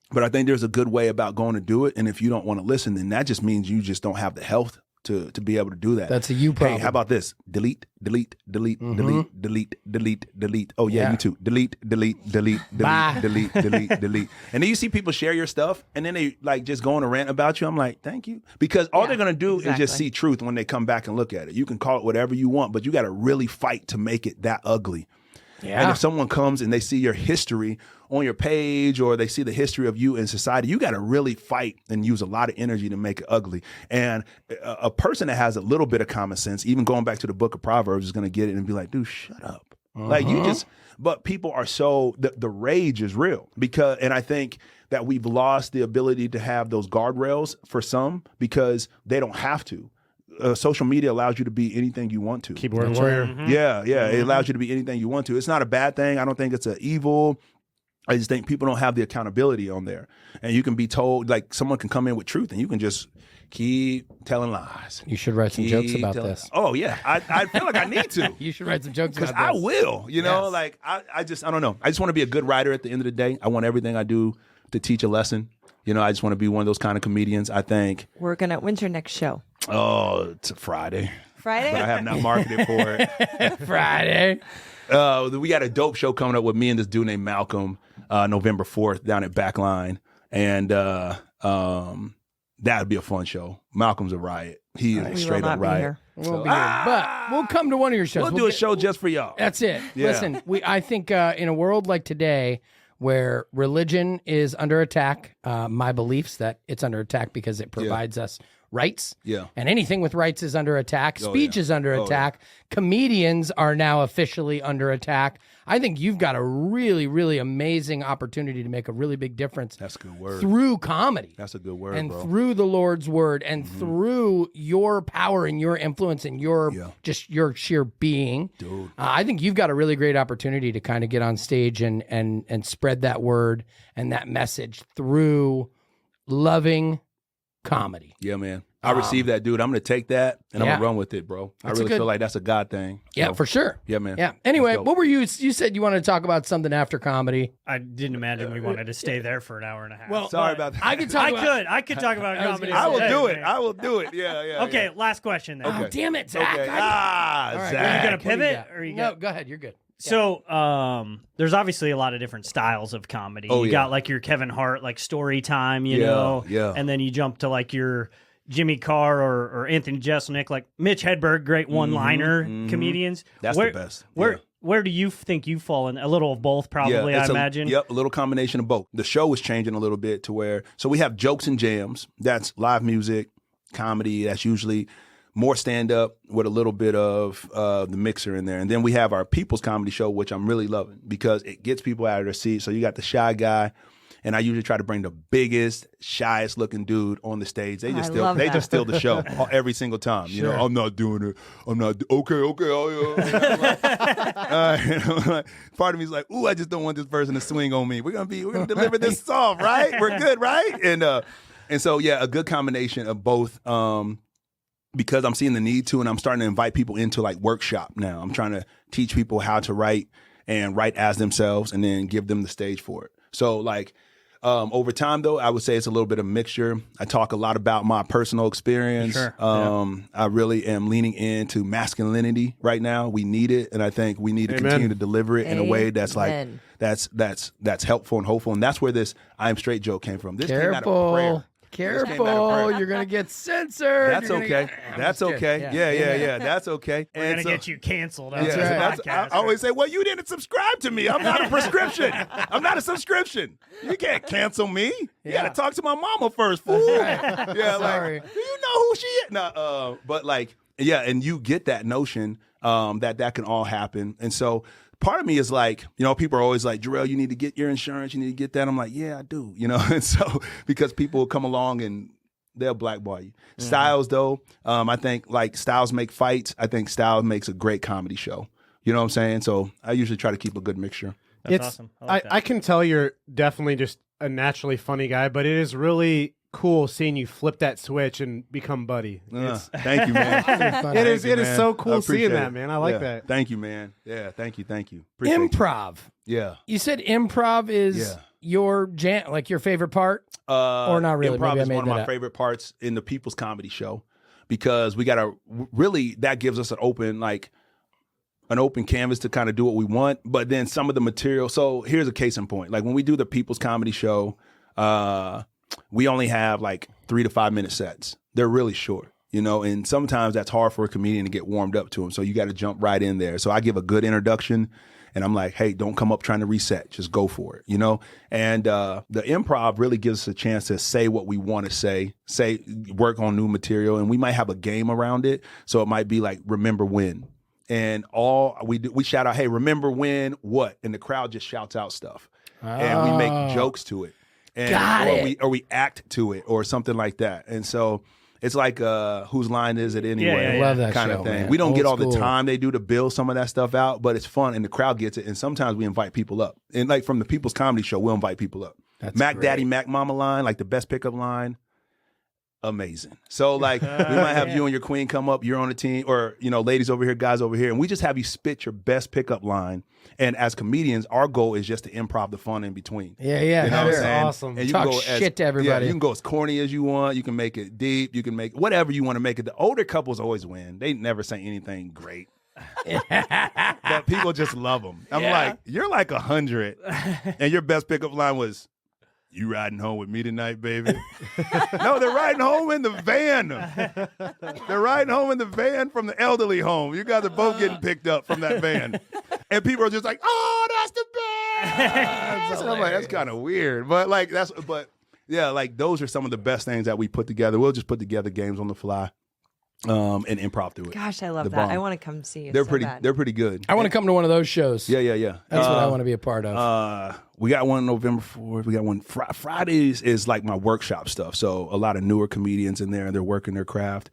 But I think there's a good way about going to do it. And if you don't want to listen, then that just means you just don't have the health to be able to do that. That's a you problem. Hey, how about this? Delete, delete, delete, delete, delete, delete, delete. Oh yeah, Yeah. you too. Delete, delete, delete, Bye. delete, delete, delete, delete. And then you see people share your stuff, and then they like just go on a rant about you. I'm like, thank you, because all they're gonna do is just exactly. see truth when they come back and look at it. You can call it whatever you want, but you got to really fight to make it that ugly. Yeah. And if someone comes and they see your history on your page or they see the history of you in society, you got to really fight and use a lot of energy to make it ugly. And a person that has a little bit of common sense, even going back to the book of Proverbs, is going to get it and be like, dude, shut up. Like you just, but people are so, the rage is real and I think that we've lost the ability to have those guardrails for some because they don't have to. Social media allows you to be anything you want to. Keyboard warrior. Yeah. It allows you to be anything you want to. It's not a bad thing. I don't think it's an evil. I just think people don't have the accountability on there. And you can be told, like, someone can come in with truth and you can just keep telling lies. You should write some jokes Keep about telling- this. Oh, yeah. I feel like I need to. You should write some jokes Because about I this. will, Yes. like, I don't know. I just want to be a good writer at the end of the day. I want everything I do to teach a lesson. I just want to be one of those kind of comedians. I think, When's your next show? it's a Friday. Friday? But I have not marketed for it. Friday. We got a dope show coming up with me and this dude named Malcolm, November 4th down at Backline. And that would be a fun show. Malcolm's a riot. He is a We will straight not up be riot. here. We'll be here. But we'll come to one of your shows. We'll do a show just for y'all. That's it. Yeah. Listen, I think in a world like today where religion is under attack, my beliefs that it's under attack because it provides us rights. Yeah. And anything with rights is under attack. Speech yeah. is under attack. Comedians are now officially under attack. I think you've got a really, really amazing opportunity to make a really big difference That's a good word. through comedy. That's a good word, And bro. through the Lord's word and through your power and your influence and your just your sheer being. Dude. I think you've got a really great opportunity to kind of get on stage and spread that word and that message through loving comedy. Yeah, man. I received that, dude. I'm going to take that and I'm going to run with it, bro. I That's a really good- feel like that's a God thing. Yeah, So, for sure. Yeah, man. Yeah. Anyway, Let's go. what were you said you wanted to talk about something after comedy. I didn't imagine we wanted to stay there for an hour and a half. Well, Sorry but about that. I could talk about I could talk about I was comedy. gonna I will today, do it. man. I will do it. Yeah. Okay, Yeah. last question then. Okay. Oh, damn it, Zach. Okay. All right, Zach. Are you gonna what do pivot, got? or you No, got- go ahead. You're good. So, there's obviously a lot of different styles of comedy. Oh, you yeah. got like your Kevin Hart, like story time, you Yeah, know, yeah. and then you jump to like your Jimmy Carr or Anthony Jeselnik, like Mitch Hedberg, great one-liner comedians. That's the best. Where do you think you fall in? A little of both, probably. I imagine. Yep, a little combination of both. The show is changing a little bit to where, so we have jokes and jams. That's live music, comedy. That's usually more stand-up with a little bit of the mixer in there. And then we have our People's Comedy Show, which I'm really loving because it gets people out of their seats. So you got the shy guy and I usually try to bring the biggest, shyest looking dude on the stage. They just love that. steal the show every single time. You know, I'm not doing it. I'm not okay. Part of me is like, ooh, I just don't want this person to swing on me. We're gonna deliver this soft, right? We're good, right? And so yeah, a good combination of both. Because I'm seeing the need to, and I'm starting to invite people into like workshop now. I'm trying to teach people how to write and write as themselves, and then give them the stage for it. So like over time, though, I would say it's a little bit of mixture. I talk a lot about my personal experience. Sure. I really am leaning into masculinity right now. We need it, and I think we need to continue to deliver it in a way that's like that's helpful and hopeful. And that's where this "I am straight" joke came from. This came out of prayer. Careful, you're gonna get censored. That's okay. That's okay. Yeah. That's okay. We're going to get you canceled. Yeah, That's right. I always say, well, you didn't subscribe to me. I'm not a prescription. I'm not a subscription. You can't cancel me. You got to talk to my mama first, fool. Yeah, Sorry. like, do you know who she is? No, but like, yeah, and you get that notion that can all happen. And so part of me is like, you know, people are always like, Jarell, you need to get your insurance. You need to get that. I'm like, yeah, I do. You know, and so because people will come along and they'll blackball you. Styles, though, I think like styles make fights. I think styles makes a great comedy show. You know what I'm saying? So I usually try to keep a good mixture. That's awesome. I can tell you're definitely just a naturally funny guy, but it is really cool seeing you flip that switch and become buddy. Thank you, man. It is Thank you, is man. so I cool appreciate seeing that, it. man. I like Yeah. that. Thank you, man. Yeah, thank you. Appreciate you. Improv. Yeah. You said improv is your jam, like your favorite part, or not really? Improv Maybe I is made one of that my up. favorite parts in the People's Comedy Show because we got to really, that gives us an open canvas to kind of do what we want. But then some of the material. So here's a case in point. Like when we do the People's Comedy Show, we only have like 3 to 5 minute sets. They're really short, you know, and sometimes that's hard for a comedian to get warmed up to them. So you got to jump right in there. So I give a good introduction and I'm like, hey, don't come up trying to reset. Just go for it, you know? And the improv really gives us a chance to say what we want to say, work on new material. And we might have a game around it. So it might be like, remember when. And all we shout out, hey, remember when what? And the crowd just shouts out stuff. And we make jokes to it. And, or we act to it or something like that. And so it's like whose line is it anyway? Love that kind show, of thing. man. We don't Old get all school. the time they do to build some of that stuff out, but it's fun and the crowd gets it. And sometimes we invite people up. And like from the People's Comedy Show, we'll invite people up. That's Mac great. Daddy, Mac Mama line, like the best pickup line. Amazing. So like we might have you and your queen come up, you're on the team, or you know, ladies over here, guys over here, and we just have you spit your best pickup line. And as comedians, our goal is just to improv the fun in between. Yeah, You know what I'm sure. saying? Awesome. And you Talk can go shit to everybody. Yeah, you can go as corny as you want. You can make it deep. You can make whatever you want to make it. The older couples always win. They never say anything great. But people just love them. I'm like, you're like 100, and your best pickup line was, "You riding home with me tonight, baby?" No, they're riding home in the van. They're riding home in the van from the elderly home. You guys are both getting picked up from that van. And people are just like, "Oh, that's the best." And I'm like, that's kind of weird. But like yeah, like those are some of the best things that we put together. We'll just put together games on the fly. And improv through it. Gosh, I love The that. bomb. I want to come see you. They're so pretty. bad. They're pretty good. I want to come to one of those shows. Yeah. That's what I want to be a part of. We got one November 4th. We got one Fridays is like my workshop stuff. So a lot of newer comedians in there and they're working their craft.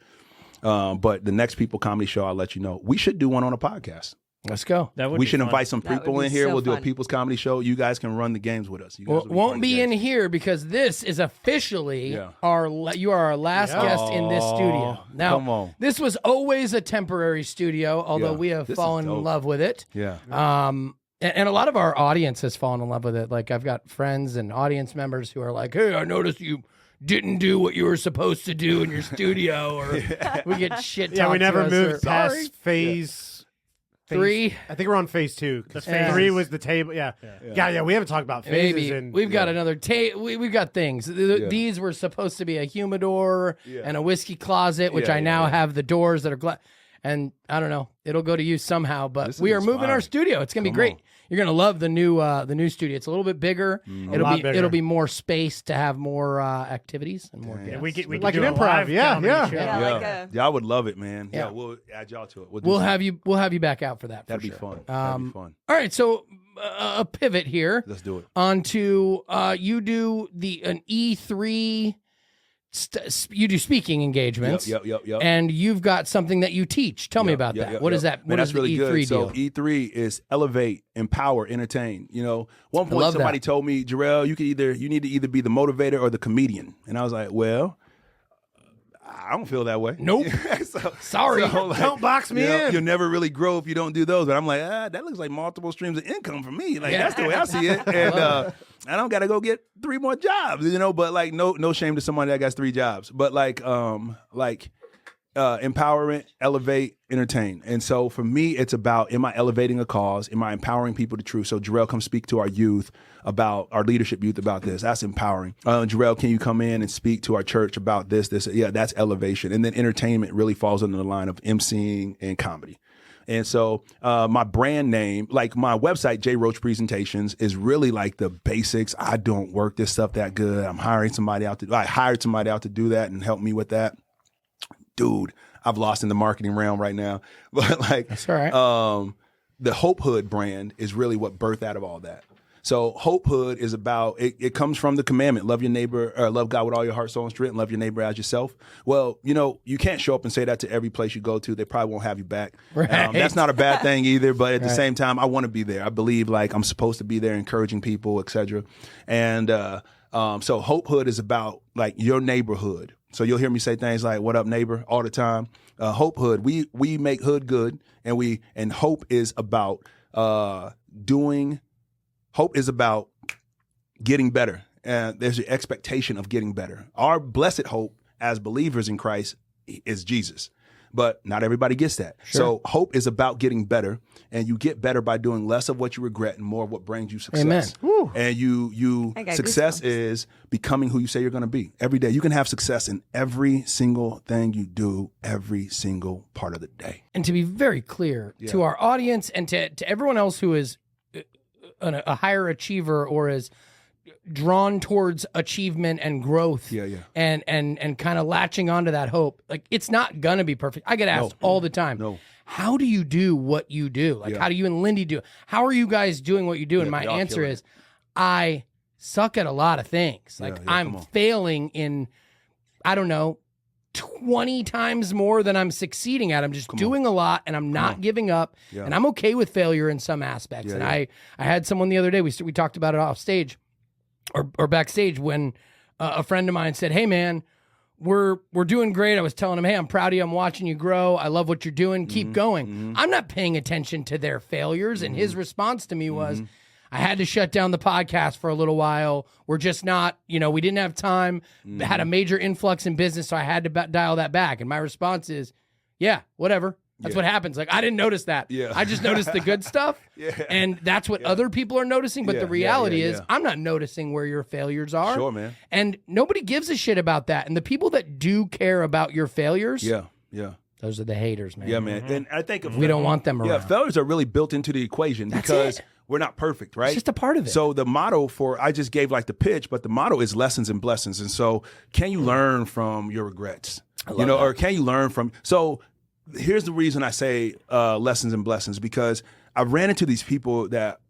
But the next People Comedy Show, I'll let you know. We should do one on a podcast. Let's go. That would We be should fun. invite some That would people be in here. so We'll do a fun. People's Comedy Show. You guys can run the games with us. You guys Well, will be won't part of be the in games. here because this is officially Yeah. you are our last guest in this studio. Now, come on. this was always a temporary studio, although Yeah. we have This is fallen in dope. love with it. Yeah. And a lot of our audience has fallen in love with it. Like I've got friends and audience members who are like, "Hey, I noticed you didn't do what you were supposed to do in your studio," or we get shit. Yeah, we talked to never us, moved or- past phase 3. I think we're on phase 2. 'Cause phase. 3 was the table. Yeah. We haven't talked about phases. Maybe And we've got another we've got things. These were supposed to be a humidor and a whiskey closet, which I now have the doors that are glass. And I don't know, it'll go to use somehow. But This we are is moving our fine. studio. It's gonna be Come great. on. you're gonna love the new studio. It's a little bit bigger. It'll be more space to have more activities and more guests. We could Like do an a improv, live yeah, comedy yeah. show. Yeah. I would love it, man. Yeah. Yeah, we'll add y'all to it. We'll have you back out for that. That'd be sure. fun. That'd be fun. All right, so a pivot here. Let's do it. Onto you do an E3. You do speaking engagements. Yep. And you've got something that you teach. Tell me about that. What is that? Man, What is that's the really E3 good. deal? So E3 is elevate, empower, entertain. You know, one point love somebody that. told me, Jarell, you need to either be the motivator or the comedian. And I was like, well, I don't feel that way. Nope. Sorry. Don't box me in. You'll never really grow if you don't do those. But I'm like, that looks like multiple streams of income for me. Like that's the way I see it. And I don't got to go get 3 more jobs, you know. But like, no shame to somebody that got 3 jobs. But empowerment, elevate, entertain. And so for me, it's about, am I elevating a cause? Am I empowering people to truth? So Jarell, come speak to our youth about, our leadership youth about this. That's empowering. Jarell, can you come in and speak to our church about this? Yeah, that's elevation. And then entertainment really falls under the line of emceeing and comedy. And so my brand name, like my website, J Roach Presentations, is really like the basics. I don't work this stuff that good. I hired somebody out to do that and help me with that. Dude, I've lost in the marketing realm right now. But like, That's all right. The Hope Hood brand is really what birthed out of all that. So Hope Hood is about, it comes from the commandment, love your neighbor, or love God with all your heart, soul, and strength, and love your neighbor as yourself. Well, you know, you can't show up and say that to every place you go to. They probably won't have you back. Right. That's not a bad thing either, but at the same time, I want to be there. I believe like I'm supposed to be there encouraging people, etc. And so Hope Hood is about like your neighborhood. So you'll hear me say things like, what up, neighbor, all the time. Hope Hood, we make hood good, and hope is about hope is about getting better. There's an expectation of getting better. Our blessed hope as believers in Christ is Jesus. But not everybody gets that. Sure. So hope is about getting better, and you get better by doing less of what you regret and more of what brings you success. Amen. Woo. And you I got success goosebumps. is becoming who you say you're going to be every day. You can have success in every single thing you do, every single part of the day. And to be very clear to our audience and to everyone else who is a higher achiever or is drawn towards achievement and growth and kind of latching onto that hope, like it's not gonna be perfect. I get asked all the time, how do you do what you do? Like how do you and Lindy do? How are you guys doing what you do? And my answer is I suck at a lot of things. Like I'm failing in, I don't know, 20 times more than I'm succeeding at. I'm just doing a lot and I'm not giving up. And I'm okay with failure in some aspects. I had someone the other day, we talked about it off stage or backstage when a friend of mine said, hey man, we're doing great. I was telling him, hey, I'm proud of you. I'm watching you grow. I love what you're doing. Keep going. I'm not paying attention to their failures. And his response to me was, I had to shut down the podcast for a little while. We're just not, we didn't have time, had a major influx in business, so I had to dial that back. And my response is, yeah, whatever. That's what happens. Like, I didn't notice that. I just noticed the good stuff. And that's what other people are noticing. But the reality is, I'm not noticing where your failures are. Sure, man. And nobody gives a shit about that. And the people that do care about your failures, those are the haters, man. Yeah, man. And I think we don't want them around. Yeah, failures are really built into the equation because we're not perfect, right? It's just a part of it. So the motto I just gave like the pitch, but the motto is lessons and blessings. And so can you learn from your regrets? Or can you learn from, so here's the reason I say lessons and blessings, because I ran into these people that,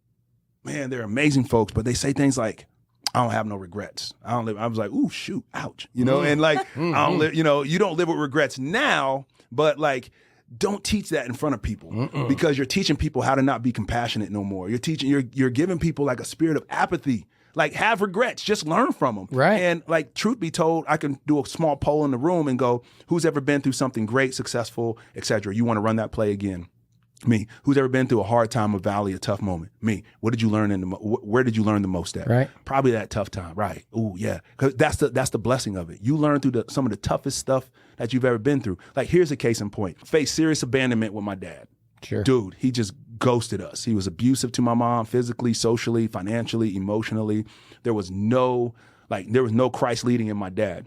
man, they're amazing folks, but they say things like, I don't have no regrets. I was like, ooh, shoot, ouch. And like, I don't live, you don't live with regrets now, but like, don't teach that in front of people because you're teaching people how to not be compassionate no more. You're giving people like a spirit of apathy. Like, have regrets, just learn from them. Right. And like, truth be told, I can do a small poll in the room and go, who's ever been through something great, successful, etc.? You want to run that play again? Me. Who's ever been through a hard time, a valley, a tough moment? Me. What did you learn where did you learn the most at? Right. Probably that tough time. Right. Ooh, yeah. Because that's the blessing of it. You learn through some of the toughest stuff that you've ever been through. Like, here's a case in point. Faced serious abandonment with my dad. Sure. Dude, he just ghosted us. He was abusive to my mom, physically, socially, financially, emotionally. There was no Christ leading in my dad.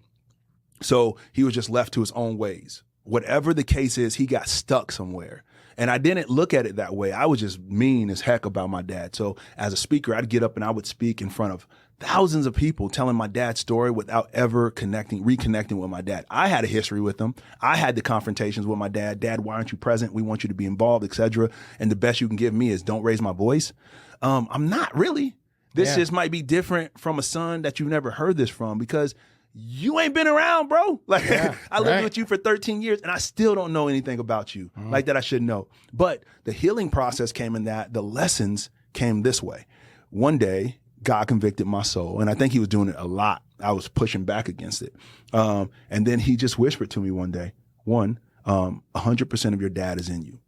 So he was just left to his own ways. Whatever the case is, he got stuck somewhere. And I didn't look at it that way. I was just mean as heck about my dad. So as a speaker, I'd get up and I would speak in front of thousands of people telling my dad's story without ever reconnecting with my dad. I had a history with him. I had the confrontations with my dad. Dad, why aren't you present? We want you to be involved, etc. And the best you can give me is don't raise my voice. I'm not really. This just might be different from a son that you've never heard this from because you ain't been around, bro. Like I lived with you for 13 years and I still don't know anything about you like that I should know. But the healing process came in that the lessons came this way. One day, God convicted my soul, and I think he was doing it a lot. I was pushing back against it. And then he just whispered to me one day, 100% of your dad is in you.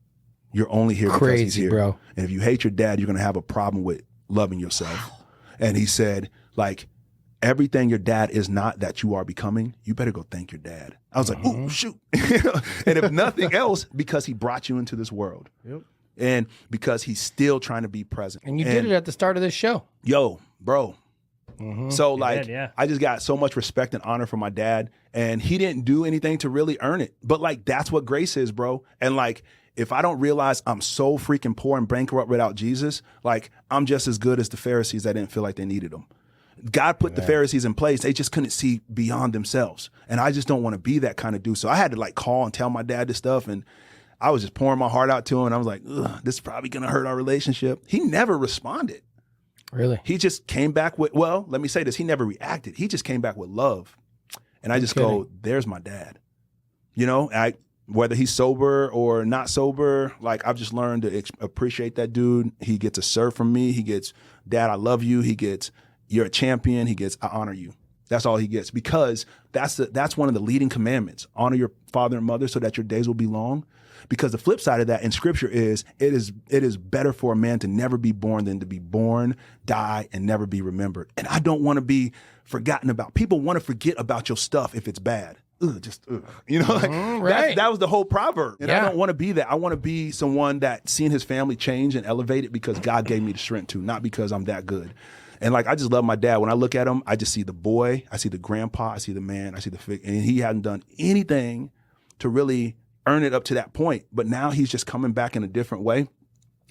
You're only here because he's here. Bro. And if you hate your dad, you're going to have a problem with loving yourself. And he said, like, everything your dad is not that you are becoming, you better go thank your dad. I was like, ooh, shoot. And if nothing else, because he brought you into this world. Yep. And because he's still trying to be present. And you did it at the start of this show. Yo, bro. So like, did, I just got so much respect and honor for my dad, and he didn't do anything to really earn it. But like, that's what grace is, bro. And like, if I don't realize I'm so freaking poor and bankrupt without Jesus, like I'm just as good as the Pharisees that didn't feel like they needed him. God put the Pharisees in place. They just couldn't see beyond themselves. And I just don't want to be that kind of dude. So I had to like call and tell my dad this stuff. And I was just pouring my heart out to him. And I was like, ugh, this is probably going to hurt our relationship. He never responded. Really? He just came back with, well, let me say this. He never reacted. He just came back with love. And I just go, there's my dad. You know, whether he's sober or not sober, like I've just learned to appreciate that dude. He gets a serve from me. He gets, Dad, I love you. He gets, you're a champion. He gets, I honor you. That's all he gets, because that's one of the leading commandments. Honor your father and mother so that your days will be long. Because the flip side of that in scripture is it is better for a man to never be born than to be born, die, and never be remembered. And I don't want to be forgotten about. People want to forget about your stuff if it's bad. You know, like that was the whole proverb. And I don't want to be that. I want to be someone that seen his family change and elevate it because God gave me the strength to, not because I'm that good. And like, I just love my dad. When I look at him, I just see the boy, I see the grandpa, I see the man, I see the fig, and he hadn't done anything to really earn it up to that point. But now he's just coming back in a different way.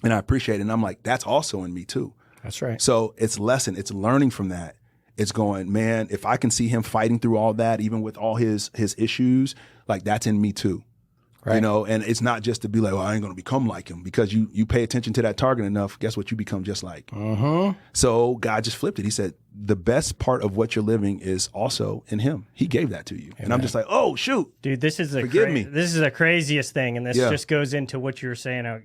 And I appreciate it. And I'm like, that's also in me too. That's right. So it's it's learning from that. It's going, man, if I can see him fighting through all that, even with all his issues, like that's in me too. Right. You know, and it's not just to be like, well, I ain't going to become like him, because you pay attention to that target enough, guess what? You become just like. So God just flipped it. He said, the best part of what you're living is also in him. He gave that to you. Amen. And I'm just like, oh, shoot. Dude, this is Forgive me. This is the craziest thing. And this just goes into what you were saying. I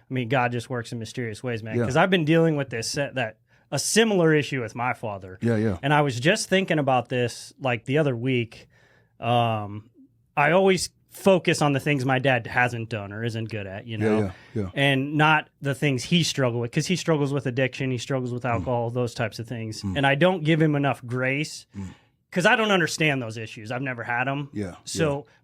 mean, God just works in mysterious ways, man. Because I've been dealing with a similar issue with my father. Yeah. And I was just thinking about this like the other week. I always focus on the things my dad hasn't done or isn't good at, you know, and not the things he struggled with, because he struggles with addiction, he struggles with alcohol, those types of things. And I don't give him enough grace because I don't understand those issues. I've never had them.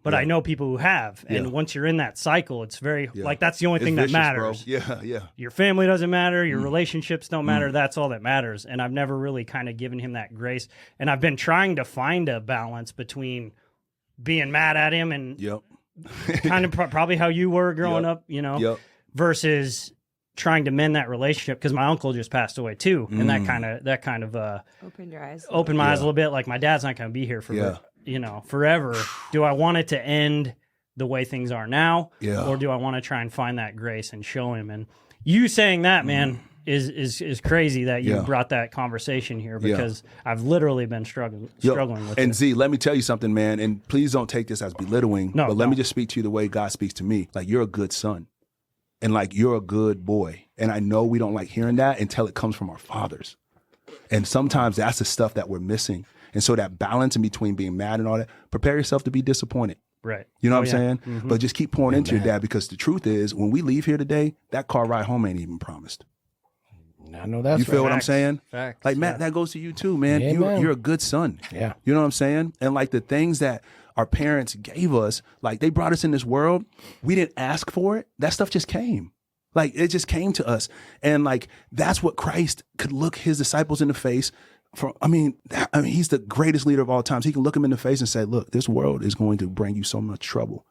But I know people who have. And once you're in that cycle, it's very, like, that's the only thing vicious, that matters. Bro. Yeah. Your family doesn't matter. Your relationships don't matter. That's all that matters. And I've never really kind of given him that grace. And I've been trying to find a balance between being mad at him and kind of probably how you were growing up, you know, versus trying to mend that relationship, because my uncle just passed away too, and that kind of Opened your eyes. Opened my eyes a little bit. Like, my dad's not going to be here for you know, forever. Do I want it to end the way things are now, or do I want to try and find that grace and show him? And you saying that, man, is crazy that you brought that conversation here, because I've literally been struggling with it. And Z, let me tell you something, man, and please don't take this as belittling, but let me just speak to you the way God speaks to me. Like, you're a good son, and like, you're a good boy. And I know we don't like hearing that until it comes from our fathers. And sometimes that's the stuff that we're missing. And so that balance in between being mad and all that, prepare yourself to be disappointed. Right. You know what I'm saying? But just keep pouring into your dad, because the truth is, when we leave here today, that car ride home ain't even promised. I know that's you feel right. what I'm saying? Facts. Like, Matt, that goes to you too, man. You're a good son. Yeah. You know what I'm saying? And like, the things that our parents gave us, like, they brought us in this world, we didn't ask for it. That stuff just came. Like, it just came to us. And like, that's what Christ could look his disciples in the face for. I mean, he's the greatest leader of all times. He can look him in the face and say, look, this world is going to bring you so much trouble,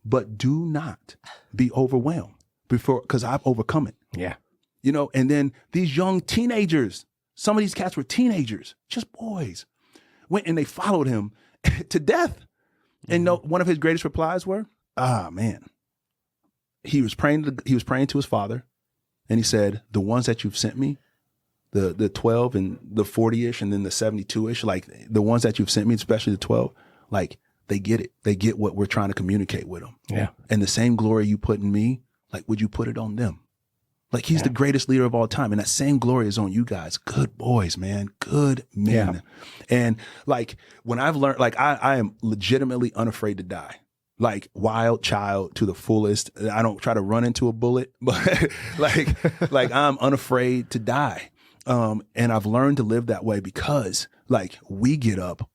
but do not be overwhelmed. because I've overcome it. Yeah. You know, and then these young teenagers, some of these cats were teenagers, just boys, went and they followed him to death. And one of his greatest replies were, man, he was praying to his father, and he said, the ones that you've sent me, the 12 and the 40-ish and then the 72-ish, like the ones that you've sent me, especially the 12, like they get it. They get what we're trying to communicate with them. Yeah. And the same glory you put in me, like, would you put it on them? Like, he's the greatest leader of all time. And that same glory is on you guys. Good boys, man. Good men. Yeah. And like, when I've learned, like, I am legitimately unafraid to die. Like, wild child to the fullest. I don't try to run into a bullet, but like I'm unafraid to die. And I've learned to live that way because, like, we get up.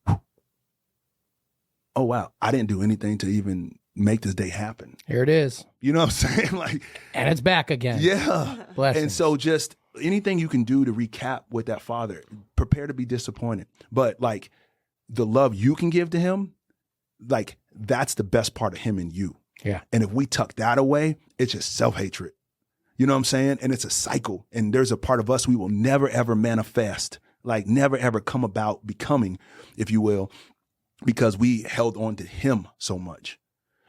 Oh, wow. I didn't do anything to even make this day happen. Here it is. You know what I'm saying? Like, and it's back again. Yeah. Blessings. And so just anything you can do to recap with that father, prepare to be disappointed. But like the love you can give to him, like that's the best part of him and you. Yeah. And if we tuck that away, it's just self-hatred. You know what I'm saying? And it's a cycle. And there's a part of us we will never, ever manifest, like never, ever come about becoming, if you will, because we held on to him so much.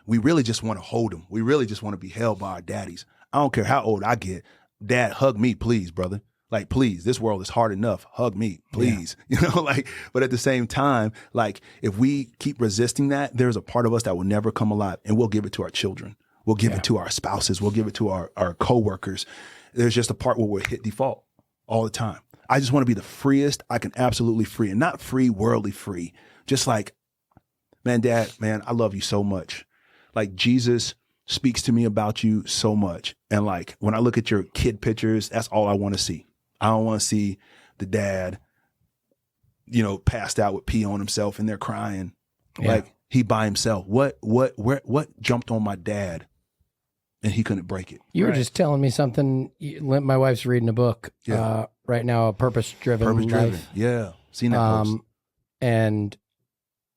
We really just want to hold him. We really just want to be held by our daddies. I don't care how old I get. Dad, hug me, please, brother. Like, please, this world is hard enough. Hug me, please. Yeah. You know, like, but at the same time, like, if we keep resisting that, there's a part of us that will never come alive, and we'll give it to our children. We'll give it to our spouses. We'll give it to our coworkers. There's just a part where we'll hit default all the time. I just want to be the freest I can absolutely free, and not free, worldly free. Just like, man, Dad, man, I love you so much. Like, Jesus speaks to me about you so much. And like, when I look at your kid pictures, that's all I want to see. I don't want to see the dad, you know, passed out with pee on himself and they're crying. Yeah. Like, he by himself. What jumped on my dad and he couldn't break it? You were just telling me something. My wife's reading a book right now, a purpose-driven life. Yeah. Seen that post. And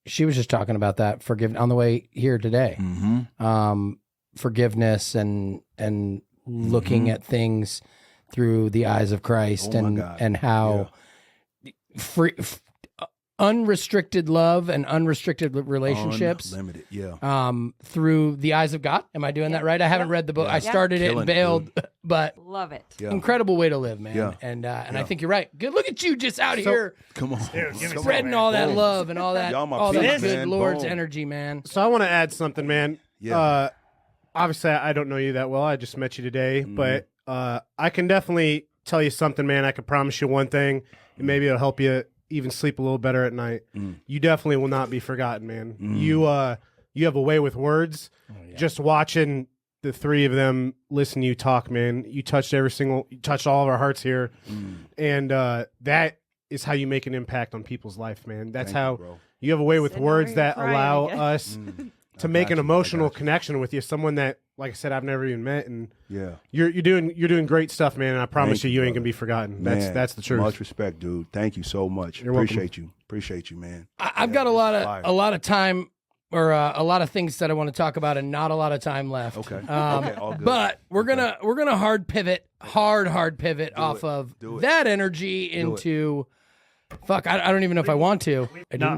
she was just talking about that on the way here today. Mm-hmm. Forgiveness and looking at things through the eyes of Christ, and how unrestricted love and unrestricted relationships, unlimited, through the eyes of God. Am I doing that right? I haven't read the book. I started it and bailed, but love it. Incredible way to live, man. Yeah. And I think you're right. Good. Look at you just out here. Come on, spreading all that love and all that, that good Lord's energy, man. So I want to add something, man. Yeah. Obviously, I don't know you that well. I just met you today, but I can definitely tell you something, man. I can promise you one thing, and maybe it'll help you even sleep a little better at night. You definitely will not be forgotten, man. You have a way with words. Just watching the three of them listen to you talk, man. You touched all of our hearts here, and that is how you make an impact on people's life, man. That's how you have a way with words that allow us to make an emotional connection with you. Someone that, like I said, I've never even met, and you're doing great stuff, man. And I promise you ain't gonna be forgotten. That's the truth. Much respect, dude. Thank you so much. Appreciate you, man. I've got a lot of time, or a lot of things that I want to talk about, and not a lot of time left. Okay. All good. But we're gonna hard pivot off of that energy into. Fuck, I don't even know if I want to.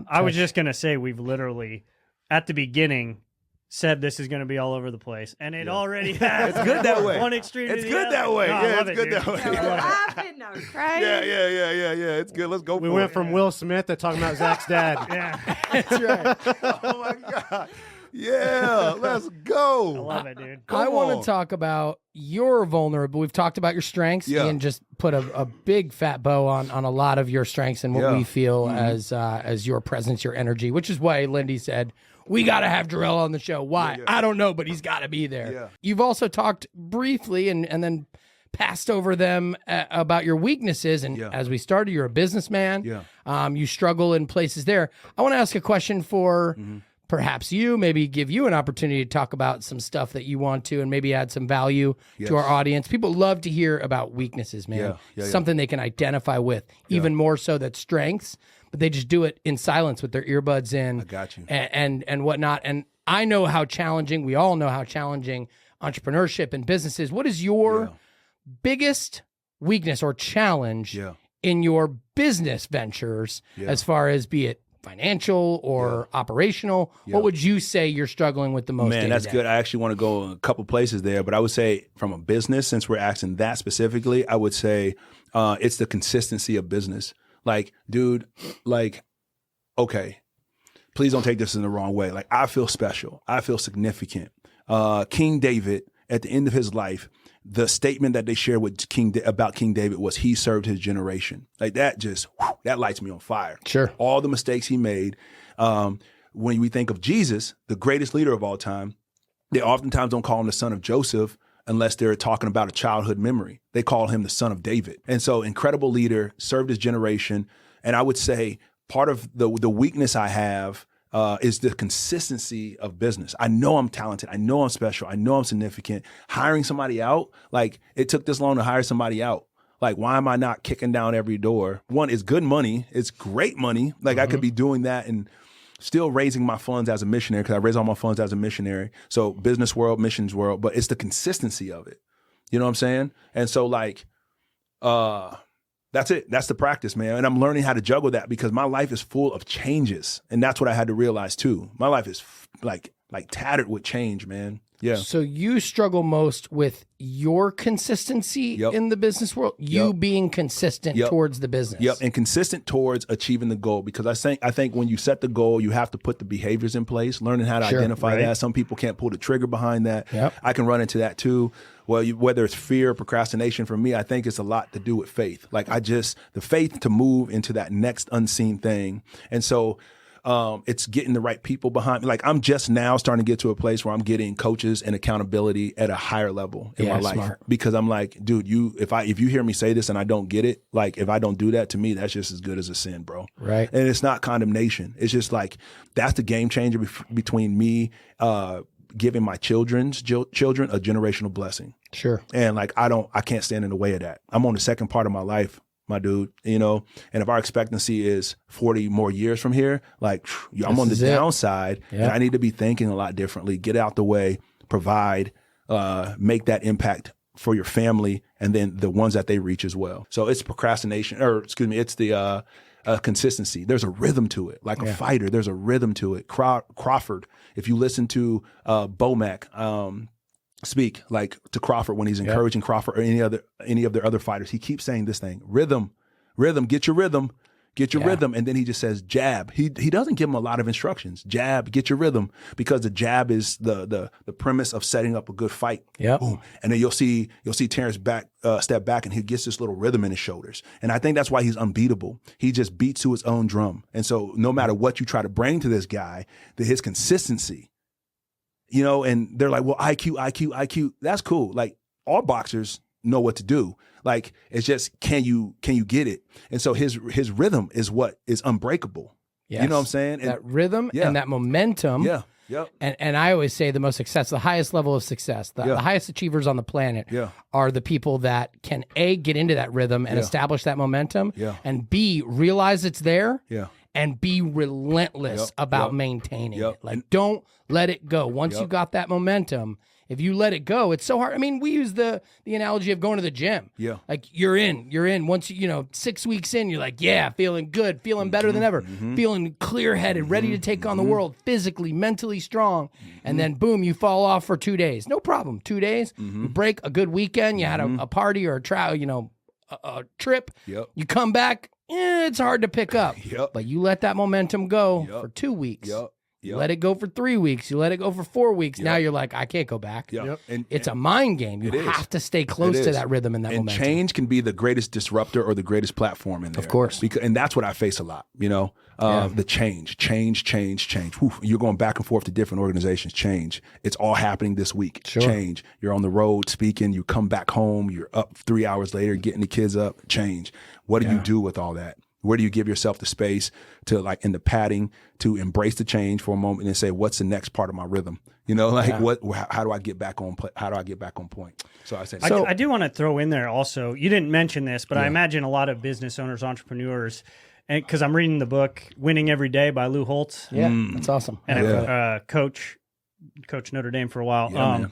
I was just gonna say we've literally, at the beginning, said this is going to be all over the place, and it already has. It's good that way. One extreme. It's good that way. No, it's good that way. We're laughing, I'm crying. Yeah. It's good. Let's go. We went from Will Smith to talking about Zach's dad. Yeah, that's right. Oh my God. Yeah, let's go. I love it, dude. I want to talk about your vulnerable. We've talked about your strengths. Ian just put a big fat bow on a lot of your strengths and what we feel as your presence, your energy, which is why Lindy said, we got to have Jarell on the show. Why? I don't know, but he's got to be there. Yeah. You've also talked briefly and then passed over them about your weaknesses. And as we started, you're a businessman. Yeah. You struggle in places there. I want to ask a question for... perhaps maybe give you an opportunity to talk about some stuff that you want to, and maybe add some value to our audience. People love to hear about weaknesses, man. Something they can identify with, even more so that strengths, but they just do it in silence with their earbuds in. I got you. And whatnot. And I know how challenging, we all know how challenging entrepreneurship and businesses. What is your biggest weakness or challenge in your business ventures, as far as be it financial or operational? What would you say you're struggling with the most? Man, that's good. I actually want to go a couple places there, but I would say from a business, since we're asking that specifically, I would say it's the consistency of business. Like, dude, like, okay, please don't take this in the wrong way. Like, I feel special. I feel significant. King David, at the end of his life, the statement that they shared with about King David was he served his generation. Like, that just, that lights me on fire. Sure. All the mistakes he made. When we think of Jesus, the greatest leader of all time, they oftentimes don't call him the son of Joseph unless they're talking about a childhood memory. They call him the son of David. And so, incredible leader, served his generation. And I would say part of the weakness I have is the consistency of business. I know I'm talented. I know I'm special. I know I'm significant. Hiring somebody out, like, it took this long to hire somebody out. Like, why am I not kicking down every door? One, it's good money. It's great money. Like, I could be doing that and still raising my funds as a missionary, because I raise all my funds as a missionary. So business world, missions world, but it's the consistency of it. You know what I'm saying? And so, like, that's it. That's the practice, man. And I'm learning how to juggle that because my life is full of changes. And that's what I had to realize too. My life is like tattered with change, man. Yeah. So you struggle most with your consistency in the business world, you being consistent towards the business. Yep. And consistent towards achieving the goal. Because I think when you set the goal, you have to put the behaviors in place, learning how to identify that. Some people can't pull the trigger behind that. Yep. I can run into that too. Well, whether it's fear or procrastination, for me, I think it's a lot to do with faith. Like, the faith to move into that next unseen thing. And so it's getting the right people behind me. Like, I'm just now starting to get to a place where I'm getting coaches and accountability at a higher level in my life. Smart. Because I'm like, dude, if you hear me say this and I don't get it, like, if I don't do that, to me, that's just as good as a sin, bro. Right. And it's not condemnation. It's just like, that's the game changer between me giving my children a generational blessing. Sure. And like, I can't stand in the way of that. I'm on the second part of my life, my dude, you know, and if our expectancy is 40 more years from here, like, I'm on the downside and I need to be thinking a lot differently, get out the way, provide, make that impact for your family and then the ones that they reach as well. So it's it's the consistency. There's a rhythm to it. Like a fighter, there's a rhythm to it. Crawford, if you listen to Bomac speak, like, to Crawford when he's encouraging Crawford or any of their other fighters, he keeps saying this thing: rhythm, get your rhythm. And then he just says jab. He doesn't give him a lot of instructions. Jab, get your rhythm, because the jab is the premise of setting up a good fight. Yeah. And then you'll see Terrence step back and he gets this little rhythm in his shoulders. And I think that's why he's unbeatable. He just beats to his own drum. And so no matter what you try to bring to this guy, his consistency, you know, and they're like, well, IQ, that's cool. Like, all boxers know what to do. Like, it's just, can you get it? And so his rhythm is what is unbreakable. Yes. You know what I'm saying? And that rhythm and that momentum. Yeah. Yep. And I always say the highest level of success, the highest achievers on the planet are the people that can A, get into that rhythm and establish that momentum, and B, realize it's there, and be relentless about maintaining it. Like, don't let it go. Once you got that momentum, if you let it go, it's so hard. I mean, we use the analogy of going to the gym. Yeah. Like, you're in. Once 6 weeks in, you're like, feeling good, feeling better than ever, feeling clear-headed, ready to take on the world, physically, mentally strong. And then, boom, you fall off for 2 days. No problem. 2 days, you break a good weekend, you had a party or a trip. Yep. You come back, it's hard to pick up. But you let that momentum go for 2 weeks. You let it go for 3 weeks. You let it go for 4 weeks. Now you're like, I can't go back. And it's a mind game. You have to stay close to that rhythm and that momentum. And change can be the greatest disruptor or the greatest platform in there. Of course. And that's what I face a lot, you know, the change. Whew, you're going back and forth to different organizations. Change. It's all happening this week. Sure. Change. You're on the road speaking. You come back home. You're up 3 hours later, getting the kids up. Change. What do you do with all that? Where do you give yourself the space to, like, in the padding, to embrace the change for a moment and say, what's the next part of my rhythm? You know, like, how do I get back on point? So I say, I do want to throw in there also, you didn't mention this, but I imagine a lot of business owners, entrepreneurs, and because I'm reading the book Winning Every Day by Lou Holtz. Yeah, that's awesome. And coach Notre Dame for a while.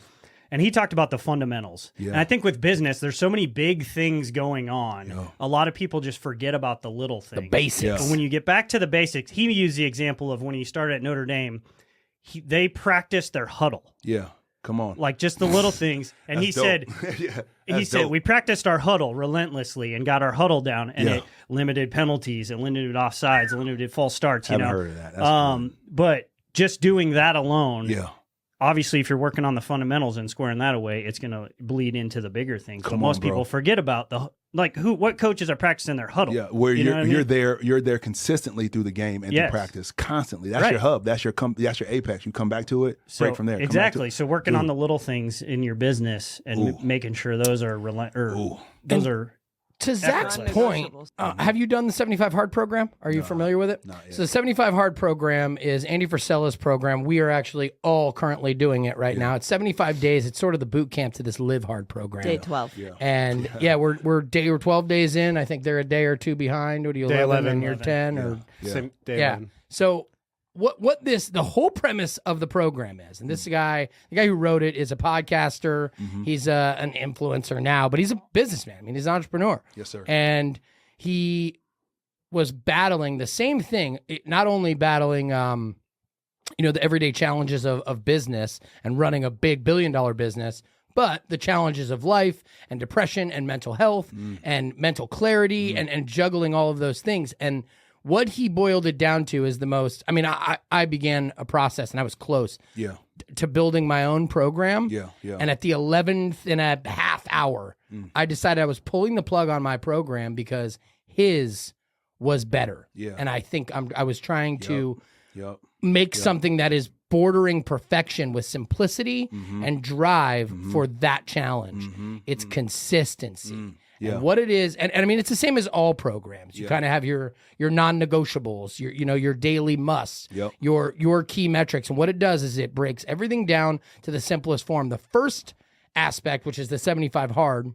And he talked about the fundamentals. Yeah. And I think with business, there's so many big things going on. Yeah. A lot of people just forget about the little things. The basics. Yeah. But when you get back to the basics, he used the example of when he started at Notre Dame, they practiced their huddle. Yeah. Come on. Like just the little things. And he said, we practiced our huddle relentlessly and got our huddle down, and it limited penalties and limited offsides, limited false starts. Haven't heard of that. That's cool. But just doing that alone, Yeah. obviously, if you're working on the fundamentals and squaring that away, it's going to bleed into the bigger things. But most people forget about what coaches are practicing their huddle. Yeah, where you know what I mean? you're there consistently through the game and through practice constantly. That's Right. your hub. That's your apex. You come back to it, break from there. Come back to Exactly. it. So working on the little things in your business and making sure those are To Zach's point, have you done the 75 Hard program? Are you familiar with it? Not yet. So the 75 Hard program is Andy Frisella's program. We are actually all currently doing it right now. It's 75 days. It's sort of the boot camp to this Live Hard program. Day 12. Yeah. And we're 12 days in. I think they're a day or two behind. What are you, Day 11 11, and you're 10? Or Same day yeah. one. So the whole premise of the program is, and this guy, the guy who wrote it is a podcaster. He's an influencer now, but he's a businessman. I mean, he's an entrepreneur. Yes, sir. And he was battling the same thing, not only battling, the everyday challenges of business and running a big $1 billion business, but the challenges of life and depression and mental health and mental clarity and juggling all of those things. And what he boiled it down to is the most, I began a process and I was close to building my own program. Yeah. And at the 11th and a half hour, I decided I was pulling the plug on my program because his was better. Yeah. And I think I was trying to Yep. make something that is bordering perfection with simplicity and drive for that challenge. It's consistency. Yeah. And what it is, and I mean, it's the same as all programs. You kind of have your non-negotiables, your daily musts, your key metrics. And what it does is it breaks everything down to the simplest form. The first aspect, which is the 75 hard,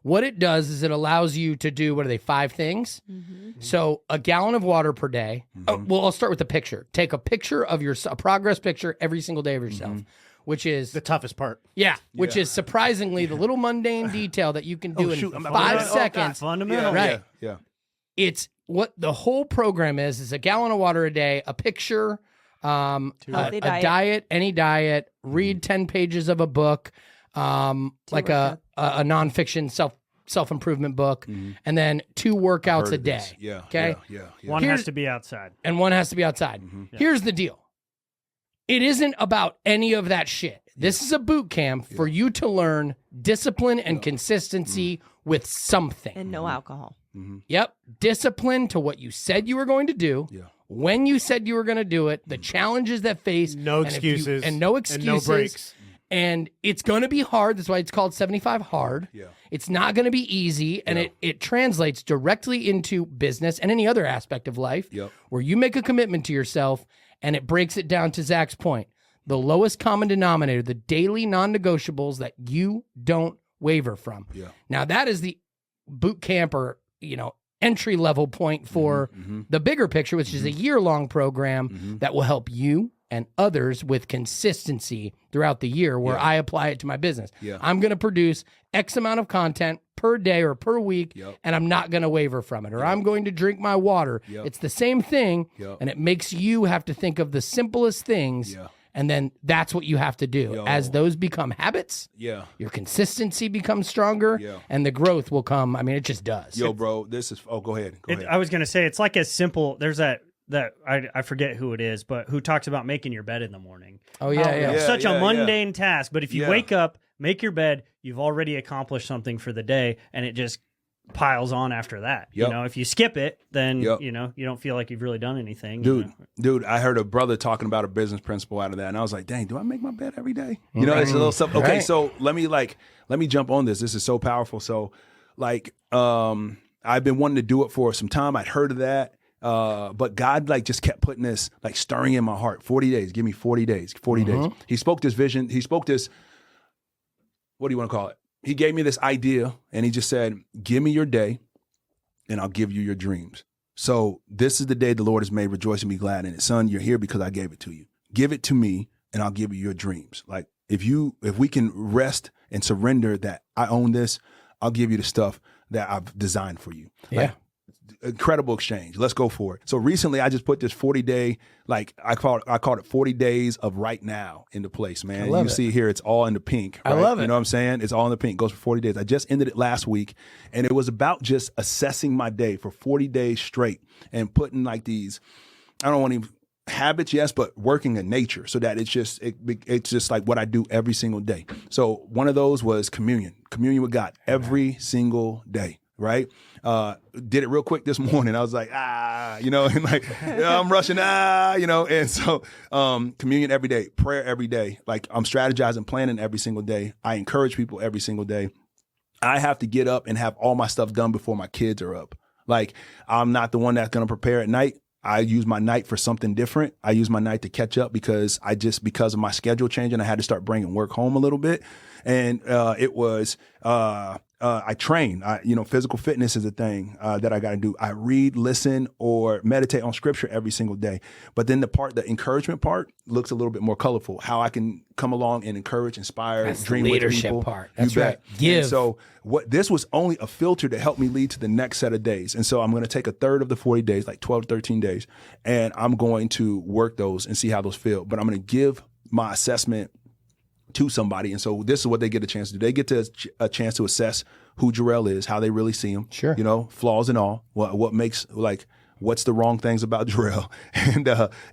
what it does is it allows you to do, 5 things? So a gallon of water per day. Well, I'll start with the picture. Take a picture of a progress picture every single day of yourself. Which is The toughest part. which is surprisingly the little mundane detail that you can do in 5 seconds. Fundamental. Right. Yeah. It's what the whole program is a gallon of water a day, a picture, a diet, any diet, read 10 pages of a book, like a nonfiction self-improvement book, and then 2 workouts a day. Yeah. Okay. Yeah. One has to be outside. And one has to be outside. Here's the deal. It isn't about any of that shit. This is a boot camp for you to learn discipline and consistency with something. And no alcohol. Yep. Discipline to what you said you were going to do. When you said you were going to do it, the challenges that face. No excuses. And no excuses. And no breaks. And it's going to be hard. That's why it's called 75 hard. It's not going to be easy. And it translates directly into business and any other aspect of life where you make a commitment to yourself. And it breaks it down to Zach's point. The lowest common denominator, the daily non-negotiables that you don't waver from. Now, that is the boot camp or, entry level point for the bigger picture, which is a year-long program that will help you and others with consistency throughout the year where I apply it to my business. I'm going to produce X amount of content per day or per week, and I'm not going to waver from it, or I'm going to drink my water. It's the same thing, and it makes you have to think of the simplest things, and then that's what you have to do. As those become habits, your consistency becomes stronger, and the growth will come. I mean, it just does. Bro, this is, go ahead. I was going to say, it's like as simple, there's that I forget who it is, but who talks about making your bed in the morning. Oh, yeah. It's such a mundane task, but if you wake up, make your bed, you've already accomplished something for the day, and it just piles on after that. If you skip it, then you don't feel like you've really done anything. Dude, I heard a brother talking about a business principle out of that, and I was like, dang, do I make my bed every day? It's a little stuff. Okay, so let me jump on this. This is so powerful. So I've been wanting to do it for some time. I'd heard of that. But God just kept putting this stirring in my heart. 40 days, give me 40 days, 40 days. He spoke this vision. He spoke this, what do you want to call it? He gave me this idea and he just said, give me your day and I'll give you your dreams. So this is the day the Lord has made, rejoice and be glad in it. Son, you're here because I gave it to you. Give it to me and I'll give you your dreams. if we can rest and surrender that I own this, I'll give you the stuff that I've designed for you. Yeah. Like, incredible exchange. Let's go for it. So recently I just put this 40-day, like I called it 40 days of right now into place, man. You love it. see here, it's all in the pink. Right? I love it. You know what I'm saying? It's all in the pink. It goes for 40 days. I just ended it last week, and it was about just assessing my day for 40 days straight and putting like these, I don't want to habits, yes, but working in nature so that it's just like what I do every single day. So one of those was communion with God every single day. Right? Did it real quick this morning. I was like, and like, I'm rushing, and so communion every day, prayer every day. Like I'm strategizing, planning every single day. I encourage people every single day. I have to get up and have all my stuff done before my kids are up. Like I'm not the one that's going to prepare at night. I use my night for something different. I use my night to catch up because of my schedule changing, I had to start bringing work home a little bit. And I train. Physical fitness is a thing that I got to do. I read, listen, or meditate on scripture every single day. But then the encouragement part looks a little bit more colorful. How I can come along and encourage, inspire, That's dream the with leadership people. part. That's you right. bet. Give. And so this was only a filter to help me lead to the next set of days. And so I'm going to take a third of the 40 days, like 12 to 13 days, and I'm going to work those and see how those feel. But I'm going to give my assessment to somebody. And so this is what they get a chance to do. They get a chance to assess who Jarell is, how they really see him. Sure. Flaws and all. What makes, like, what's the wrong things about Jarell,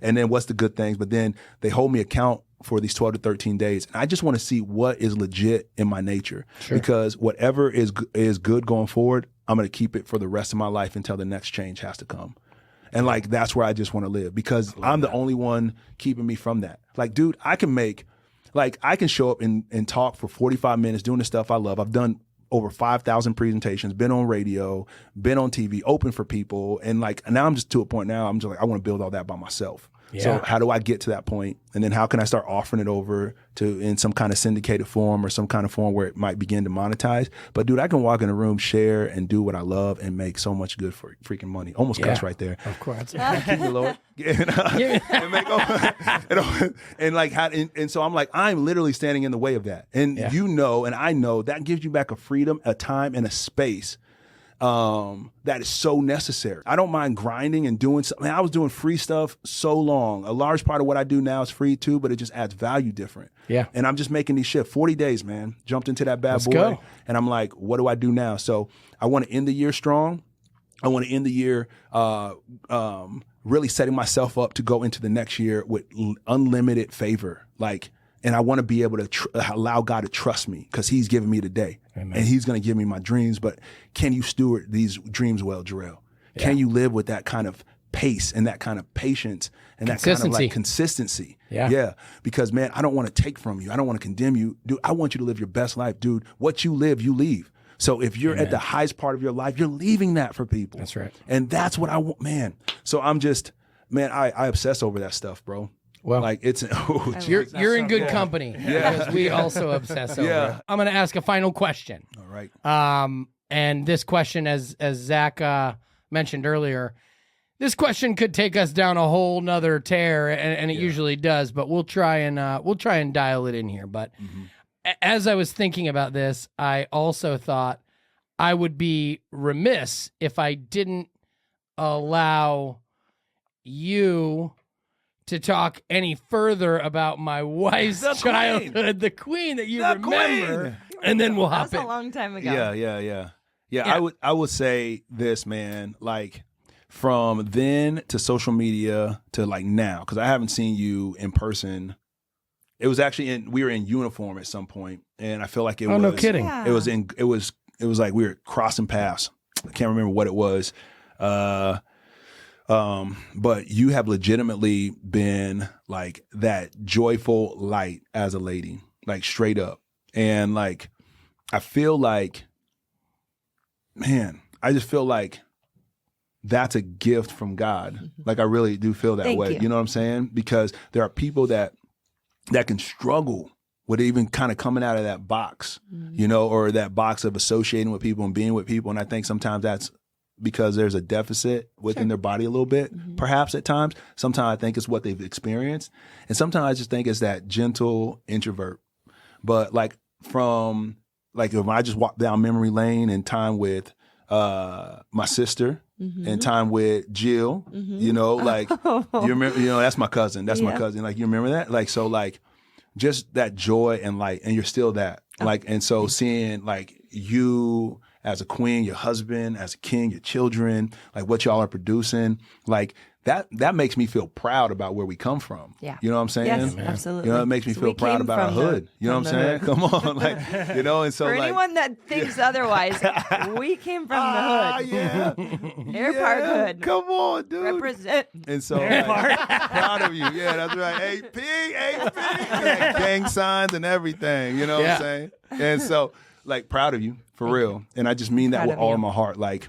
and then what's the good things. But then they hold me account for these 12 to 13 days. And I just want to see what is legit in my nature. Sure. Because whatever is good going forward, I'm going to keep it for the rest of my life until the next change has to come. And like, that's where I just want to live because I'm the only one keeping me from that. Like, dude, I can show up and talk for 45 minutes doing the stuff I love. I've done over 5,000 presentations, been on radio, been on TV, open for people. And like, now I'm just to a point now, I'm just like, I want to build all that by myself. Yeah. So how do I get to that point? And then how can I start offering it over to in some kind of syndicated form or some kind of form where it might begin to monetize? But dude, I can walk in a room, share and do what I love and make so much good for freaking money. Almost cuss right there. Of course. Thank you, Lord. And so I'm like, I'm literally standing in the way of that. And and I know that gives you back a freedom, a time, and a space that is so necessary. I don't mind grinding and doing something. I was doing free stuff so long. A large part of what I do now is free too, but it just adds value different. Yeah. And I'm just making these shifts. 40 days, man. Jumped into that bad boy. Go. And I'm like, what do I do now? So I want to end the year strong. I want to end the year really setting myself up to go into the next year with unlimited favor. And I want to be able to allow God to trust me because he's giving me the day. Amen. And he's going to give me my dreams. But can you steward these dreams well, Jarell? Yeah. Can you live with that kind of pace and that kind of patience and that kind of like consistency? Yeah. Yeah. Because, man, I don't want to take from you. I don't want to condemn you. Dude, I want you to live your best life, dude. What you live, you leave. So if you're at the highest part of your life, you're leaving that for people. That's right. And that's what I want, man. So I'm just, man, I obsess over that stuff, bro. Well, like it's you're in good company because we also obsess over it. I'm going to ask a final question. All right. And this question, as Zach mentioned earlier, this question could take us down a whole nother tear, and it usually does. But we'll try and dial it in here. But as I was thinking about this, I also thought I would be remiss if I didn't allow you to talk any further about my wife's childhood, the queen that you remember, and then we'll hop in. That was a long time ago. Yeah. I would say this, man, like from then to social media to like now, because I haven't seen you in person. It was actually we were in uniform at some point, and I feel like it was. No kidding. Yeah. It was like we were crossing paths. I can't remember what it was. But you have legitimately been like that joyful light as a lady, like straight up. And like, I feel like, man, I just feel like that's a gift from God. Like I really do feel that Thank way. you. You know what I'm saying? Because there are people that can struggle with even kind of coming out of that box, or that box of associating with people and being with people. And I think sometimes that's because there's a deficit within their body a little bit, perhaps at times. Sometimes I think it's what they've experienced. And sometimes I just think it's that gentle introvert. But like from like when I just walk down memory lane and time with my sister and time with Jill, you know, like you remember, you know, that's my cousin. That's my cousin. Like you remember that? Like so like just that joy and like and you're still that. Like and so seeing like you as a queen, your husband, as a king, your children, like what y'all are producing, like that makes me feel proud about where we come from. Yeah. You know what I'm saying? Yes, absolutely. You know, it makes me feel proud about our hood. You know what I'm saying? Come on. Like, you know, and so For like anyone that thinks otherwise, we came from the hood. Yeah. Air Park hood. Come on, dude. Represent. And so like, proud of you. Yeah, that's right. AP. Like, gang signs and everything. You know what I'm saying? And so like proud of you for real. And I just mean that with all of my heart. Like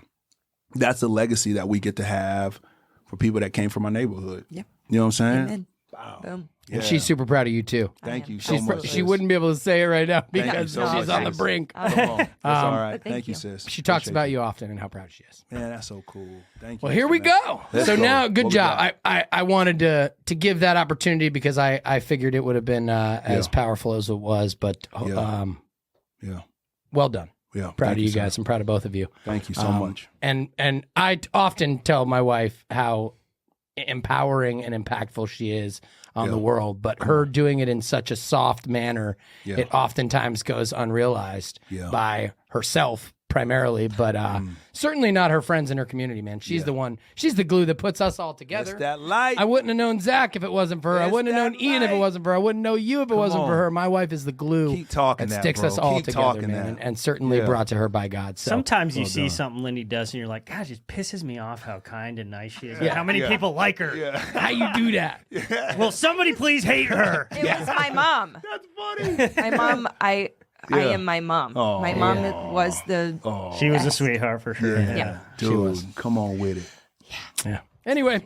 that's a legacy that we get to have for people that came from our neighborhood. Yeah. You know what I'm saying? Amen. Wow. Boom. Yeah. And she's super proud of you too. Thank you so much. She wouldn't be able to say it right now Thank you because so she's much, on the sis. brink. Come on. That's all right. Thank Thank you, you. sis. She talks Appreciate about you often and how proud she is. Man, that's so cool. Thank you. Well, here we man. go. Let's So go. now, good What we job. got? I wanted to give that opportunity because I figured it would have been as powerful as it was, but Yeah. well done. Yeah. Proud Thank of you sir. guys. I'm proud of both of you. Thank you so much. And I often tell my wife how empowering and impactful she is on the world, but her doing it in such a soft manner, it oftentimes goes unrealized by herself primarily, but certainly not her friends in her community, man. She's the one, she's the glue that puts us all together. It's that light. I wouldn't have known Zach if it wasn't for her. I It's wouldn't have known that Ian if it light. wasn't for her. I wouldn't know you if it wasn't on. for her. My wife is the glue Keep talking that that, sticks bro. us all Keep together, talking man, that. and certainly brought to her by God. So Sometimes you Well see done. something Lindy does, and you're like, God, it just pisses me off how kind and nice she is. Yeah. How many people like her? how you do that? Will somebody please hate her? It was my mom. That's funny. My mom, I am my mom. Oh, my mom was the She was a sweetheart for sure. Yeah. Dude, come on with it. Yeah. Anyway,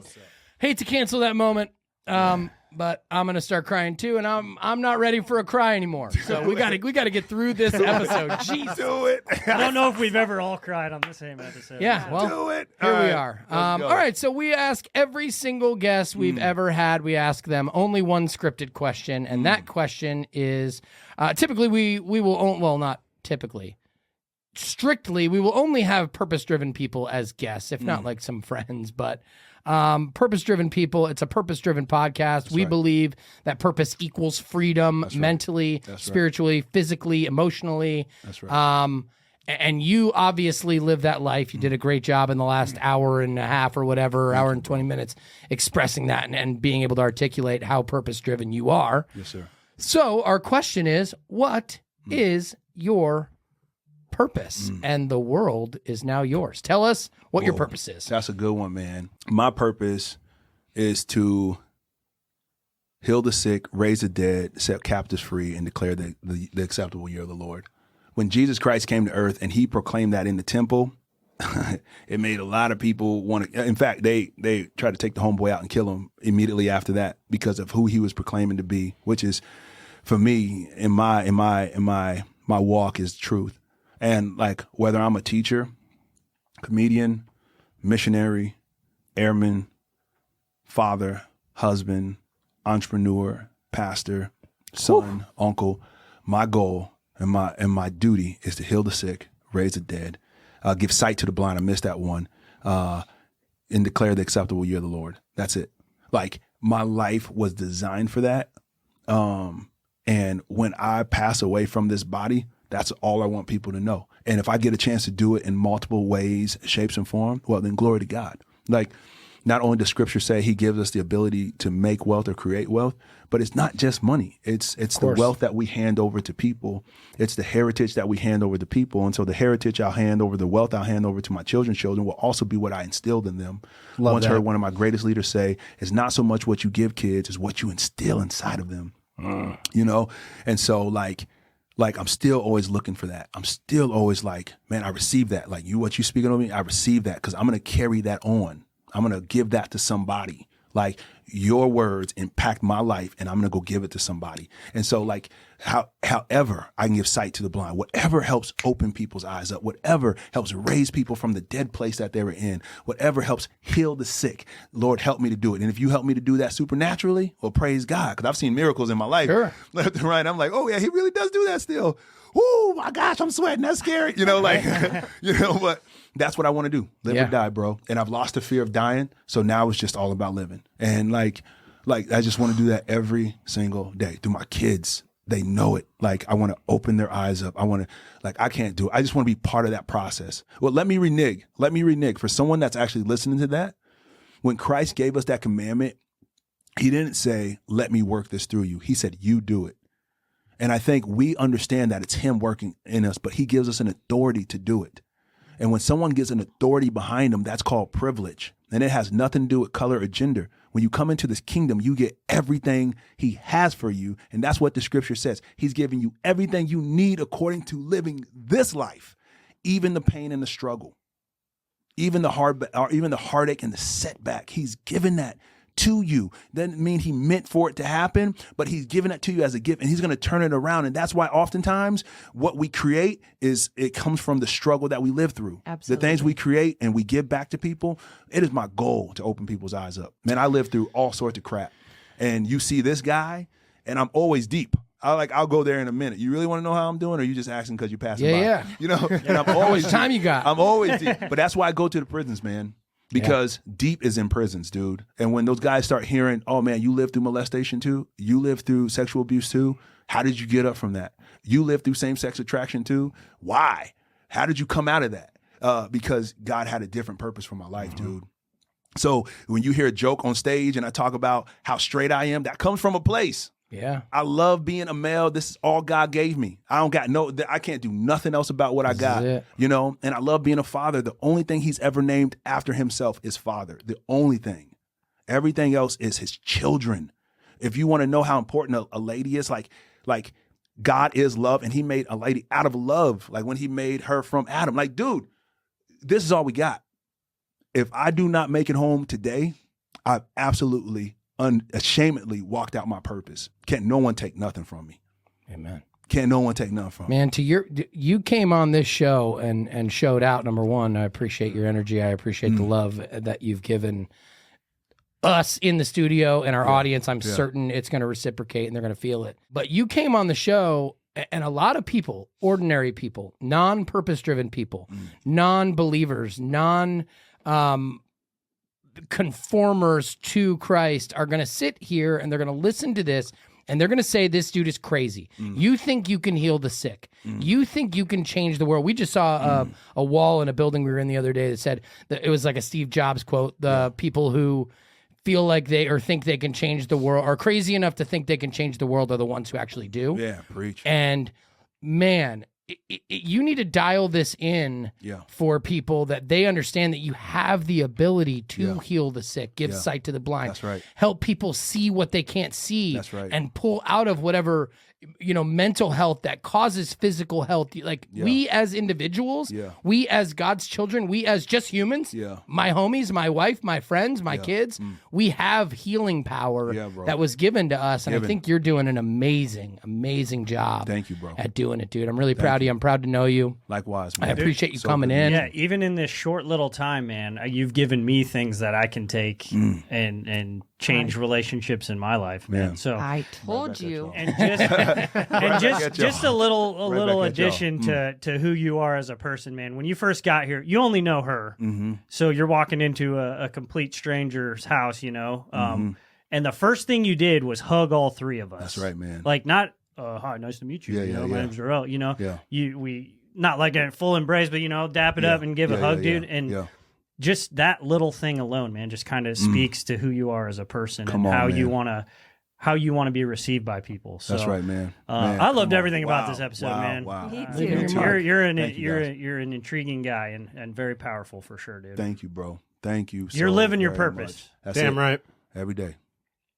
hate to cancel that moment, but I'm gonna start crying too, and I'm not ready for a cry anymore. So we gotta get through this episode. Jeez. Do it. I don't know if we've ever all cried on the same episode. Yeah. Well, Do it. here All we right, are. let's go. All right. So we ask every single guest we've ever had. We ask them only one scripted question, and that question is typically we will well not typically. Strictly, we will only have purpose-driven people as guests, if not like some friends, but purpose-driven people. It's a purpose-driven podcast. We believe that purpose equals freedom mentally, spiritually, physically, emotionally. That's right. And you obviously live that life. You did a great job in the last hour and a half or whatever, hour and 20 minutes, expressing that and being able to articulate how purpose-driven you are. Yes, sir. So our question is, what is your purpose? And the world is now yours. Tell us what your purpose is. That's a good one, man. My purpose is to heal the sick, raise the dead, set captives free, and declare the acceptable year of the Lord. When Jesus Christ came to earth and he proclaimed that in the temple, it made a lot of people want to. In fact, they tried to take the homeboy out and kill him immediately after that because of who he was proclaiming to be, which is, for me, in my walk, is truth. And like whether I'm a teacher, comedian, missionary, airman, father, husband, entrepreneur, pastor, son, uncle, my goal and my duty is to heal the sick, raise the dead, give sight to the blind. I missed that one, and declare the acceptable year of the Lord. That's it. Like my life was designed for that. And when I pass away from this body, that's all I want people to know. And if I get a chance to do it in multiple ways, shapes, and form, well, then glory to God. Like, not only does Scripture say He gives us the ability to make wealth or create wealth, but it's not just money. It's the wealth that we hand over to people. It's the heritage that we hand over to people. And so the heritage I'll hand over, the wealth I'll hand over to my children's children will also be what I instilled in them. Once heard one of my greatest leaders say, it's not so much what you give kids, it's what you instill inside of them. You know? And so like I'm still always looking for that. I'm still always like, man, I received that. Like what you speaking of me, I received that because I'm going to carry that on. I'm going to give that to somebody. Like your words impact my life, and I'm going to go give it to somebody. And so like however I can give sight to the blind, whatever helps open people's eyes up, whatever helps raise people from the dead place that they were in, whatever helps heal the sick, Lord, help me to do it. And if you help me to do that supernaturally, well, praise God. Because I've seen miracles in my life. Sure. Left and right. I'm like, oh yeah, he really does do that still. Oh my gosh, I'm sweating. That's scary. You know, like, but that's what I want to do. Live or die, bro. And I've lost the fear of dying. So now it's just all about living. And like I just want to do that every single day through my kids. They know it. Like, I want to open their eyes up. I want to, like, I can't do it. I just want to be part of that process. Well, let me renege. For someone that's actually listening to that, when Christ gave us that commandment, he didn't say, let me work this through you. He said, you do it. And I think we understand that it's him working in us, but he gives us an authority to do it. And when someone gives an authority behind them, that's called privilege. And it has nothing to do with color or gender. When you come into this kingdom, you get everything he has for you. And that's what the scripture says. He's giving you everything you need according to living this life, even the pain and the struggle, even the heartache and the setback. He's given that to you. Doesn't mean he meant for it to happen, but he's given it to you as a gift, and he's going to turn it around. And that's why oftentimes what we create it comes from the struggle that we live through. Absolutely. The things we create and we give back to people. It is my goal to open people's eyes up. Man, I live through all sorts of crap, and you see this guy, and I'm always deep. I'll go there in a minute. You really want to know how I'm doing, or you just asking because you're passing by? Yeah. You know, and I'm always How much time you got? I'm always deep, but that's why I go to the prisons, man. Because deep is in prisons, dude. And when those guys start hearing, oh man, you lived through molestation too? You lived through sexual abuse too? How did you get up from that? You lived through same-sex attraction too? Why? How did you come out of that? Because God had a different purpose for my life, dude. So when you hear a joke on stage and I talk about how straight I am, that comes from a place. Yeah. I love being a male. This is all God gave me. I can't do nothing else about what I got, you know? And I love being a father. The only thing he's ever named after himself is father. The only thing. Everything else is his children. If you want to know how important a lady is, like God is love, and he made a lady out of love. Like when he made her from Adam, like, dude, this is all we got. If I do not make it home today, I've absolutely unashamedly walked out my purpose. Can't no one take nothing from me. Amen. Can't no one take nothing from me. Man, you came on this show and showed out. Number one, I appreciate your energy. I appreciate the love that you've given us in the studio and our audience. I'm certain it's going to reciprocate and they're going to feel it. But you came on the show, and a lot of people, ordinary people, non-purpose driven people, non-believers, conformers to Christ are going to sit here and they're going to listen to this and they're going to say, this dude is crazy. You think you can heal the sick. You think you can change the world. We just saw a wall in a building we were in the other day that said that it was like a Steve Jobs quote. The people who feel like they or think they can change the world, are crazy enough to think they can change the world, are the ones who actually do. Yeah, preach. And man, you need to dial this in for people, that they understand that you have the ability to heal the sick, give sight to the blind. That's right. Help people see what they can't see. That's right. And pull out of whatever, mental health that causes physical health. Like we as individuals, we as God's children, we as just humans, my homies, my wife, my friends, my kids, we have healing power that was given to us. And I think you're doing an amazing, amazing job. Thank you, bro. At doing it, dude. I'm really proud of you. I'm proud to know you. Likewise, man. I appreciate you coming in. Yeah, even in this short little time, man, you've given me things that I can take and change relationships in my life, man. Yeah. So I told you. And just a little addition to who you are as a person, man. When you first got here, you only know her, so you're walking into a complete stranger's house, and the first thing you did was hug all three of us. That's right, man. Like not, hi, nice to meet you. My name's Jarell. We not like a full embrace, but dap it up and give a hug, dude. And just that little thing alone, man, just kind of speaks to who you are as a person and how you want to be received by people. So, that's right, man. I loved everything about this episode, man. Wow. Me too. You're an intriguing guy and very powerful for sure, dude. Thank you, bro. Thank you. You're living your very purpose. much. That's Damn it. right. Every day.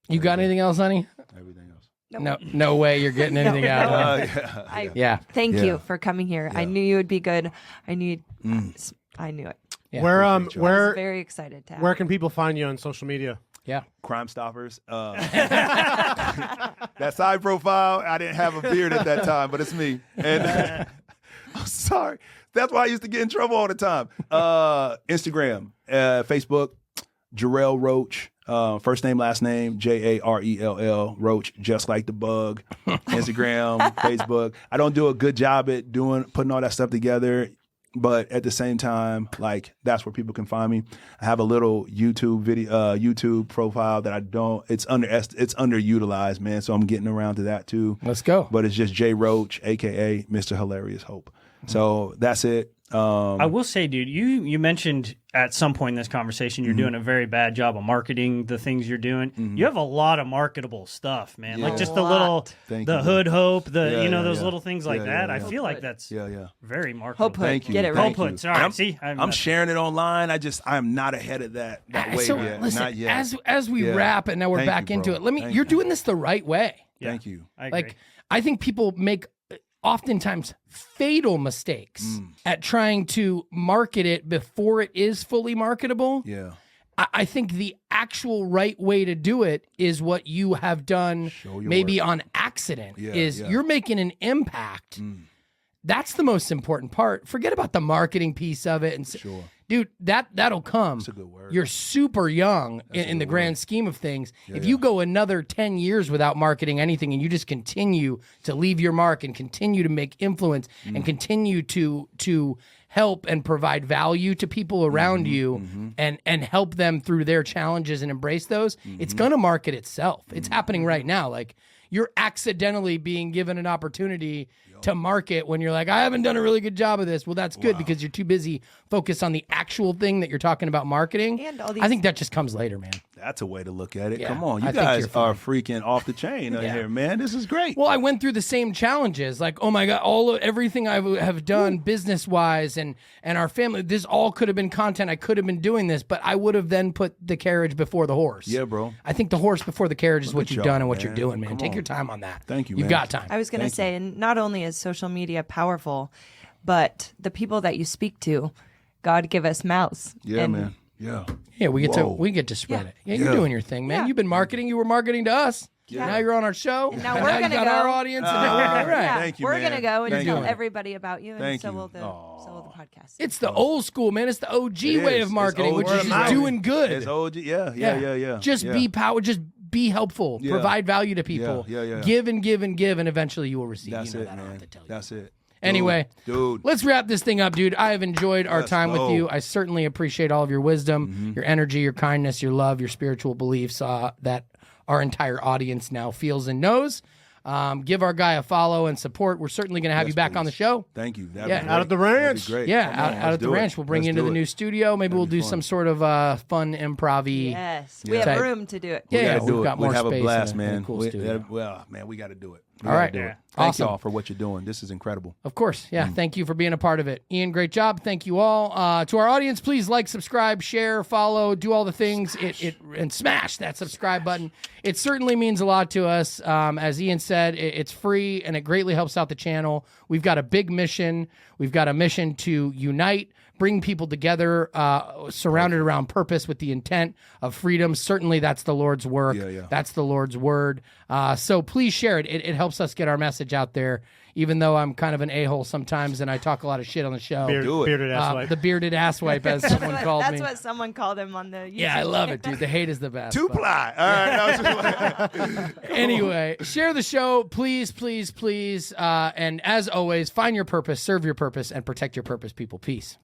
You got anything else, honey? Everything else. No way you're getting anything out of it. Thank you for coming here. I knew you would be good. I knew it. Yeah. Where I was very excited to have where you. can people find you on social media? Yeah. Crime Stoppers. That side profile, I didn't have a beard at that time, but it's me. And I'm sorry. That's why I used to get in trouble all the time. Instagram, Facebook, Jarell Roach. First name, last name, Jarell Roach, just like the bug. Instagram, Facebook. I don't do a good job at putting all that stuff together, but at the same time, like that's where people can find me. I have a little YouTube profile that I don't. It's underutilized, man. So I'm getting around to that too. Let's go. But it's just J Roach, aka Mr. Hilarious Hope. So that's it. I will say, dude, you mentioned at some point in this conversation you're doing a very bad job of marketing the things you're doing. You have a lot of marketable stuff, man. Yeah. Like just the little, hood hope, those yeah. little things like that. Yeah. I feel like that's very marketable. Hope hood. Thank you. Get it Thank right. you. Hope sorry. I'm, See, I'm sharing it online. I'm not ahead of that wave So yet. listen, Not yet. as we wrap and now we're Thank back you, into bro. it. Thank You're you. doing this the right way. Thank you. I agree. Like I think people make oftentimes fatal mistakes at trying to market it before it is fully marketable. Yeah. I think the actual right way to do it is what you have done Show your maybe work. on accident Yeah, is yeah. you're making an impact. That's the most important part. Forget about the marketing piece of it. And Sure. dude, that'll come. That's a good word. You're super young in the grand scheme of things. If you go another 10 years without marketing anything and you just continue to leave your mark and continue to make influence and continue to help and provide value to people around you and help them through their challenges and embrace those, it's going to market itself. It's happening right now. Like you're accidentally being given an opportunity to market when you're like, I haven't done a really good job of this. Well, that's good because you're too busy focused on the actual thing that you're talking about marketing. And all these- I think that just comes later, man. That's a way to look at it. Yeah, Come on. I You think guys you're fine. are freaking off the chain out here, man. This is great. Well, I went through the same challenges. Like, oh my God, everything I have done business wise and our family, this all could have been content. I could have been doing this, but I would have then put the carriage before the horse. Yeah, bro. I think the horse before the carriage is what at you've y'all, done and what you're man. doing, man. Come Take on. your time on that. Thank you, You've man. got time. I was going to Thank say, and not only is social media powerful, but the people that you speak to, God give us mouths. Yeah, And man. Yeah. Yeah, we get Whoa. to spread it. Yeah, you're Yeah. doing your thing, man. Yeah. You've been marketing. You were marketing to us. Yeah. Now you're on our show. now and we're now you gonna got go. our audience. And now we're all right. Yeah, Thank you, we're man. going to go and Thank tell you. everybody about you, and Thank so you. will the podcast. It's the old school, man. It's the OG It way is. of It's marketing, which OG. is just Word of doing good. It's OG. Yeah. Just be power. Just be helpful. Yeah. Provide value to people. Yeah. Give and give and give, and eventually you will receive. That's you know it, that, I don't man. have to tell you. That's it. Anyway, Dude. let's wrap this thing up, dude. I have enjoyed our Let's time with go. you. I certainly appreciate all of your wisdom, your energy, your kindness, your love, your spiritual beliefs that our entire audience now feels and knows. Give our guy a follow and support. We're certainly going to have Yes, you back on the please. show. Thank you. That'd Yeah. be Out at great. the That'd be ranch. great. Yeah, Come on, out let's at the do it. ranch. We'll bring you Let's into do the it. new studio. Maybe we'll be do fun. some sort of fun improv-y. Yes, Yeah. we have Type. room to do it. We Yeah, gotta do we've it. got We'll more have space a blast, in a man. cool studio. Man, we got to do it. All right. Do Yeah. it. Thank Awesome. y'all for what you're doing. This is incredible. Of course. Yeah. Thank you for being a part of it. Ian, great job. Thank you all. To our audience, please like, subscribe, share, follow, do all the things. And smash that subscribe button. It certainly means a lot to us. As Ian said, it's free and it greatly helps out the channel. We've got a big mission. We've got a mission to unite, bring people together, surrounded around purpose with the intent of freedom. Certainly that's the Lord's work. Yeah. That's the Lord's word. So please share it. It helps us get our message out there, even though I'm kind of an a-hole sometimes and I talk a lot of shit on the show. Do it. Bearded ass wipe. The bearded asswipe, as someone called That's me. what someone called him on the YouTube. Yeah, I love it, dude. The hate is the best. Two but- ply. All right. Anyway, share the show, please, please, please. And as always, find your purpose, serve your purpose, and protect your purpose, people. Peace.